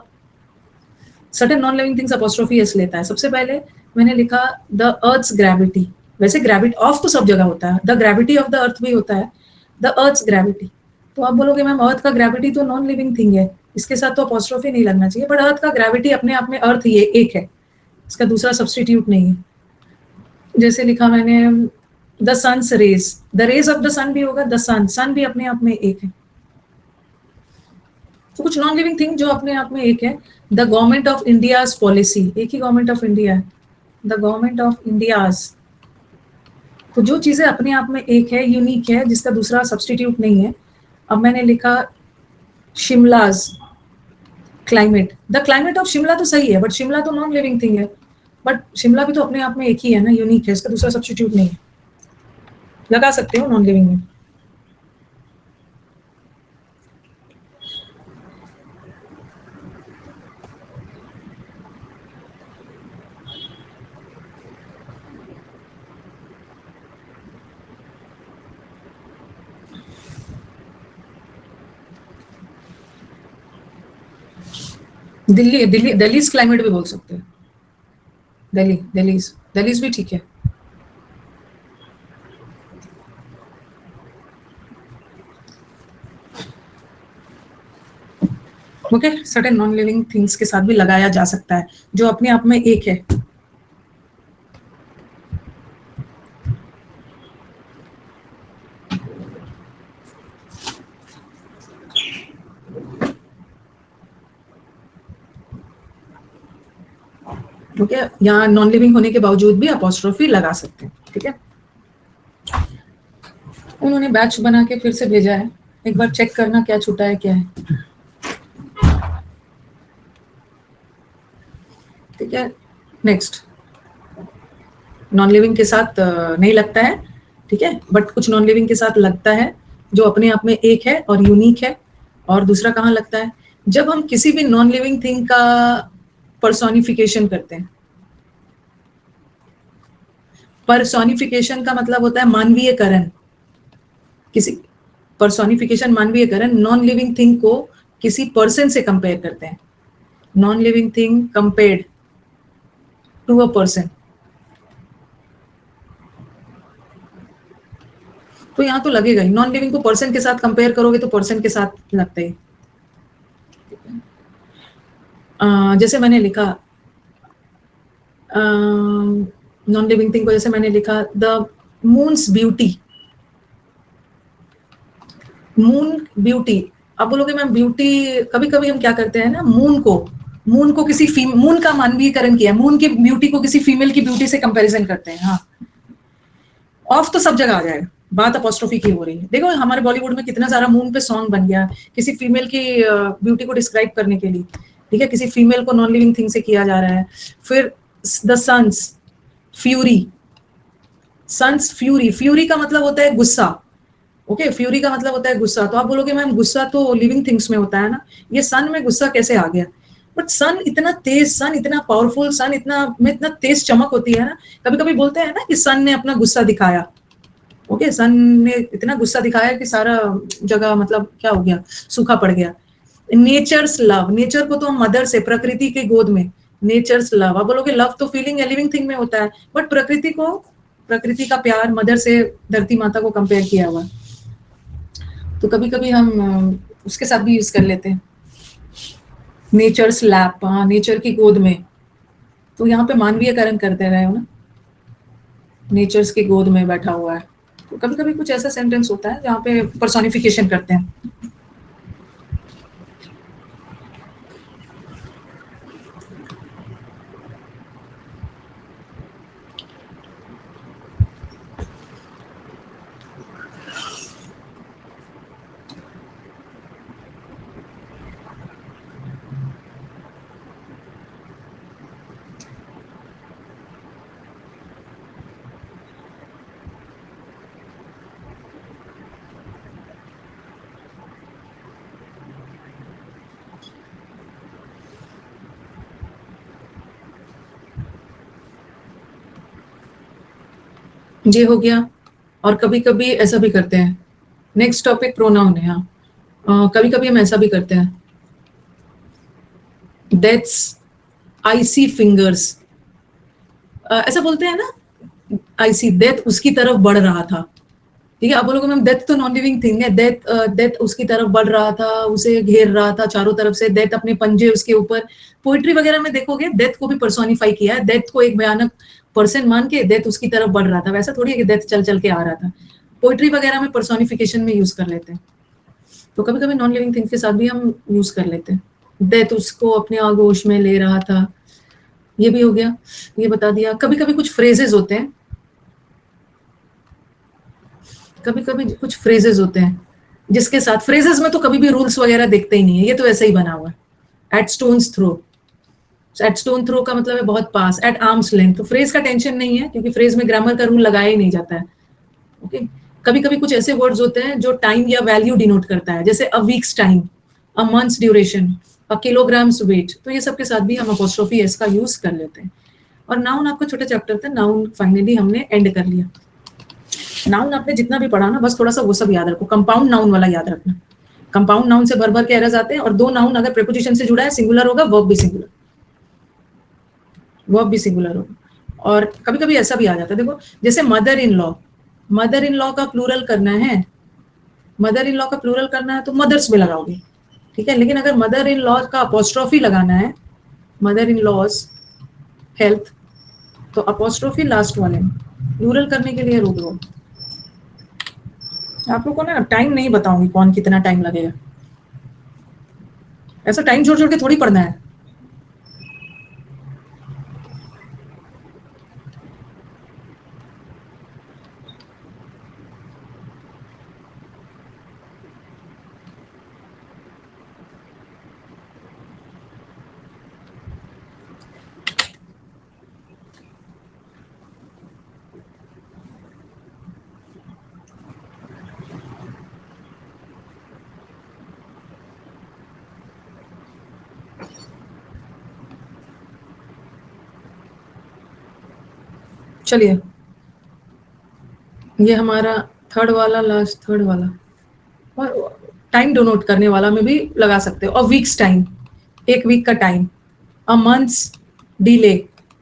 certain non living things apostrophe S लेता है। सबसे पहले मैंने लिखा द अर्थ्स ग्रेविटी, वैसे ग्रेविटी ऑफ तो सब जगह होता है, the gravity of the earth भी होता है, द अर्थ्स ग्रेविटी। तो आप बोलोगे मैम अर्थ का ग्रेविटी तो नॉन लिविंग थिंग है, इसके साथ तो अपोस्ट्रोफी नहीं लगना चाहिए, बट अर्थ का ग्रेविटी अपने आप में अर्थ ये एक है, इसका दूसरा सब्सटीट्यूट नहीं है। जैसे लिखा मैंने the sun's rays, the rays of the sun भी होगा, द सन, सन भी अपने आप में एक है। तो कुछ नॉन लिविंग थिंग जो अपने आप में एक है, the government of India's policy, एक ही गवर्नमेंट ऑफ इंडिया है, द गवर्नमेंट ऑफ इंडियाज। तो जो चीजें अपने आप में एक है, यूनिक है, जिसका दूसरा सब्सटीट्यूट नहीं है। अब मैंने लिखा Shimla's climate, the climate of Shimla तो सही है, बट शिमला तो नॉन लिविंग थिंग है, बट शिमला भी तो अपने आप में एक ही है ना, यूनिक है, इसका दूसरा सब्सटीट्यूट नहीं है, लगा सकते हो नॉन लिविंग में। दिल्ली, दिल्ली, दिल्लीज क्लाइमेट भी बोल सकते हैं, दिल्ली, दिल्लीज, दिल्लीज भी ठीक है। Okay, certain non living things के साथ भी लगाया जा सकता है, जो अपने आप में एक है। ठीक है, यहाँ नॉन लिविंग होने के बावजूद भी अपोस्ट्रोफी लगा सकते हैं, ठीक है। उन्होंने बैच बना के फिर से भेजा है, एक बार चेक करना क्या छूटा है क्या है, ठीक है। नेक्स्ट, नॉन लिविंग के साथ नहीं लगता है, ठीक है, बट कुछ नॉन लिविंग के साथ लगता है, जो अपने आप में एक है और यूनिक है। और दूसरा कहाँ लगता है, जब हम किसी भी नॉन लिविंग थिंग का पर्सोनिफिकेशन करते हैं। पर्सोनिफिकेशन का मतलब होता है मानवीयकरण, किसी पर्सोनिफिकेशन मानवीयकरण, नॉन लिविंग थिंग को किसी पर्सन से कंपेयर करते हैं, non living thing compared to a person. तो यहाँ तो लगेगा ही, नॉन लिविंग को पर्सन के साथ कंपेयर करोगे तो पर्सन के साथ लगता है। जैसे मैंने लिखा नॉन लिविंग थिंग को, जैसे मैंने लिखा the moons beauty, moon beauty आप बोलोगे मैम ब्यूटी, कभी कभी हम क्या करते हैं ना, मून को किसी मून का मानवीयकरण किया, मून की ब्यूटी को किसी फीमेल की ब्यूटी से कंपैरिजन करते हैं। हाँ, ऑफ तो सब जगह आ जाएगा, बात अपोस्ट्रोफी की हो रही है। देखो हमारे बॉलीवुड में कितना सारा मून पे सॉन्ग बन गया किसी फीमेल की ब्यूटी को डिस्क्राइब करने के लिए, ठीक है, किसी फीमेल को नॉन लिविंग थिंग से किया जा रहा है। फिर the sun's fury, sun's fury, fury का मतलब होता है गुस्सा, ओके, फ्यूरी का मतलब होता है गुस्सा। तो आप बोलोगे मैम गुस्सा तो लिविंग थिंग्स में होता है ना, ये सन में गुस्सा कैसे आ गया? बट सन इतना तेज, सन इतना पावरफुल, सन इतना तेज चमक होती है ना, कभी कभी बोलते हैं ना कि सन ने अपना गुस्सा दिखाया, ओके, सन ने इतना गुस्सा दिखाया कि सारा जगह मतलब क्या हो गया, सूखा पड़ गया। नेचर्स लव, नेचर को तो हम मदर से, प्रकृति के गोद में, नेचर्स लव। आप बोलोगे लव तो फीलिंग है, लिविंग थिंग में होता है, बट प्रकृति का प्यार मदर से धरती माता को कंपेयर किया हुआ। तो कभी कभी हम उसके साथ भी यूज कर लेते हैं, नेचर्स लैप, हाँ, नेचर की गोद में। तो यहाँ पे मानवीयकरण करते रहे हो ना, नेचर्स की गोद में बैठा हुआ है। तो कभी कभी कुछ ऐसा सेंटेंस होता है जहाँ पे पर्सोनिफिकेशन करते हैं। ये हो गया। और कभी कभी ऐसा भी करते हैं, नेक्स्ट टॉपिक प्रोनाउन है। हाँ, कभी कभी हम ऐसा भी करते हैं, डेथ्स आईसी फिंगर्स, ऐसा बोलते हैं ना, आईसी, डेथ उसकी तरफ बढ़ रहा था, ठीक है। आप बोलोगे मैम डेथ तो नॉन लिविंग थिंग है, डेथ उसकी तरफ बढ़ रहा था, उसे घेर रहा था चारों तरफ से, डेथ अपने पंजे उसके ऊपर। पोइट्री वगैरह में देखोगे डेथ को भी पर्सोनिफाई किया है, डेथ को एक भयानक पर्सन मान के डेथ उसकी तरफ बढ़ रहा था, वैसा थोड़ी है कि डेथ चल चल के आ रहा था। पोइट्री वगैरह में पर्सोनिफिकेशन में यूज कर लेते हैं। तो कभी कभी नॉन लिविंग थिंग्स के साथ भी हम यूज कर लेते हैं, डेथ उसको अपने आगोश में ले रहा था, ये भी हो गया, ये बता दिया। कभी कभी कुछ फ्रेजेस होते हैं, कभी कभी कुछ फ्रेजेस होते हैं जिसके साथ, फ्रेजेस में तो कभी भी रूल्स वगैरह देखते ही नहीं है, ये तो ऐसा ही बना हुआ है। At stone's throw, at stone throw का मतलब है बहुत पास, एट आर्म्स लेंथ, तो फ्रेज का टेंशन नहीं है क्योंकि फ्रेज में ग्रामर का रूल लगाया ही नहीं जाता है, ओके। कभी कभी कुछ ऐसे वर्ड्स होते हैं जो टाइम या वैल्यू डिनोट करता है, जैसे अ weeks time, a months duration, a kilograms wait, तो ये सब के साथ भी हम अपोस्ट्रोफी एस का यूज कर लेते हैं। और नाउन आपका छोटा चैप्टर था, नाउन फाइनली हमने एंड कर लिया। नाउन आपने जितना भी पढ़ा ना, बस थोड़ा सा वो सब याद रखो, कंपाउंड नाउन वाला याद रखना। कंपाउंड नाउन से भर भर के एरर्स आते हैं, और दो नाउन अगर प्रीपोजिशन से जुड़ा है सिंगुलर होगा, वर्ब भी सिंगुलर, वर्ब भी सिंगुलर होगा। और कभी कभी ऐसा भी आ जाता है, देखो जैसे mother in law, mother in law का प्लूरल करना है, मदर इन लॉ का प्लूरल करना है तो मदर्स में लगाओगे, ठीक है। लेकिन अगर मदर इन लॉ का अपोस्ट्रोफी लगाना है, मदर इन लॉज हेल्थ, तो अपोस्ट्रोफी लास्ट वाले में, प्लूरल करने के लिए रुक लो। आप लोग को ना टाइम नहीं बताऊंगी कौन कितना टाइम लगेगा, ऐसा टाइम छोड़ छोड़ के थोड़ी पढ़ना है। चलिए, ये हमारा थर्ड वाला, लास्ट थर्ड वाला, और टाइम डोनोट करने वाला में भी लगा सकते हो। और वीक्स टाइम, एक वीक का टाइम, अ मंथ्स डिले,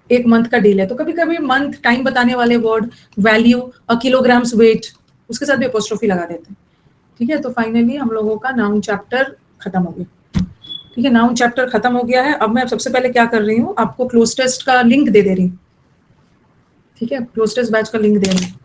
एक मंथ का डिले, तो कभी कभी मंथ टाइम बताने वाले वर्ड, वैल्यू, अ किलोग्राम्स वेट, उसके साथ भी अपोस्ट्रोफी लगा देते हैं, ठीक है। तो फाइनली हम लोगों का नाउन चैप्टर खत्म हो गया, ठीक है। नाउन चैप्टर खत्म हो गया है। अब मैं सबसे पहले क्या कर रही हूँ, आपको क्लोज टेस्ट का लिंक दे रही हूँ, ठीक है, क्लोज टेस्ट बैच का लिंक दे रही हूँ।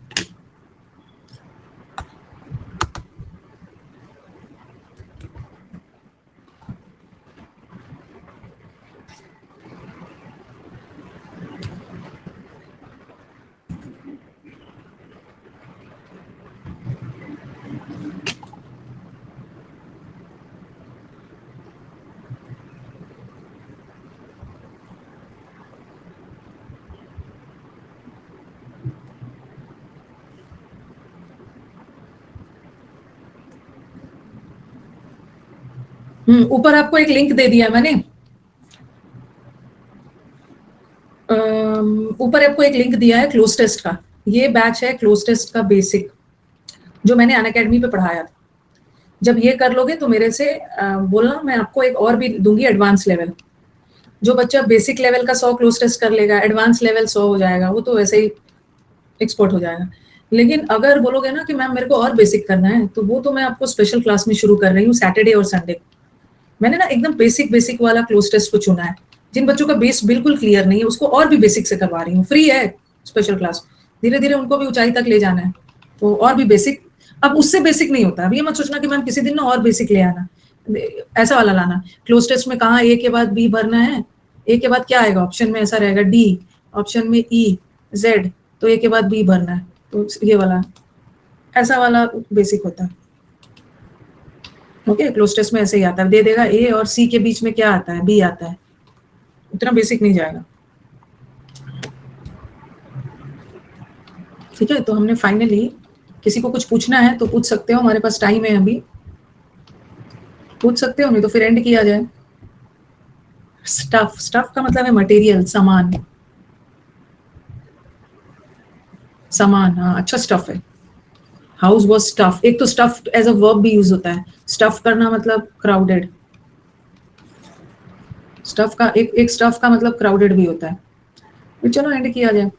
ऊपर आपको एक लिंक दे दिया है मैंने, ऊपर आपको एक लिंक दिया है क्लोज टेस्ट का। ये बैच है क्लोज टेस्ट का बेसिक, जो मैंने अनअकैडमी पे पढ़ाया था। जब ये कर लोगे तो मेरे से बोलना, मैं आपको एक और भी दूंगी एडवांस लेवल। जो बच्चा बेसिक लेवल का 100 क्लोज टेस्ट कर लेगा, एडवांस लेवल 100 हो जाएगा, वो तो वैसे ही एक्सपर्ट हो जाएगा। लेकिन अगर बोलोगे ना कि मैम मेरे को और बेसिक करना है, तो वो तो मैं आपको स्पेशल क्लास में शुरू कर रही हूँ सैटरडे और संडे। मैंने ना एकदम बेसिक वाला क्लोज टेस्ट को चुना है। जिन बच्चों का बेस बिल्कुल क्लियर नहीं है, उसको और भी बेसिक से करवा रही हूँ, फ्री है स्पेशल क्लास। धीरे धीरे उनको भी ऊंचाई तक ले जाना है, तो और भी बेसिक। अब उससे बेसिक नहीं होता। अब ये मत सोचना कि मैम किसी दिन ना और बेसिक ले आना, ऐसा वाला लाना। क्लोज टेस्ट में कहाँ ए के बाद बी भरना है, ए के बाद क्या आएगा ऑप्शन में, ऐसा रहेगा डी, ऑप्शन में ई, जेड, तो ए के बाद बी भरना है, तो ये वाला, ऐसा वाला बेसिक होता है। ओके, क्लोज टेस्ट में ऐसे ही आता है, दे देगा ए और सी के बीच में क्या आता है, बी आता है, उतना बेसिक नहीं जाएगा। ठीक है, तो हमने फाइनली, किसी को कुछ पूछना है तो पूछ सकते हो, हमारे पास टाइम है अभी, पूछ सकते हो, नहीं तो फिर एंड किया जाए। स्टफ, स्टफ का मतलब है मटेरियल, सामान, सामान, हाँ अच्छा स्टफ है। हाउस वॉज स्टफ, एक तो स्टफ एज अ वर्ब भी यूज होता है, स्टफ करना मतलब क्राउडेड। स्टफ का एक स्टफ का मतलब क्राउडेड भी होता है। तो चलो एंड किया जाए।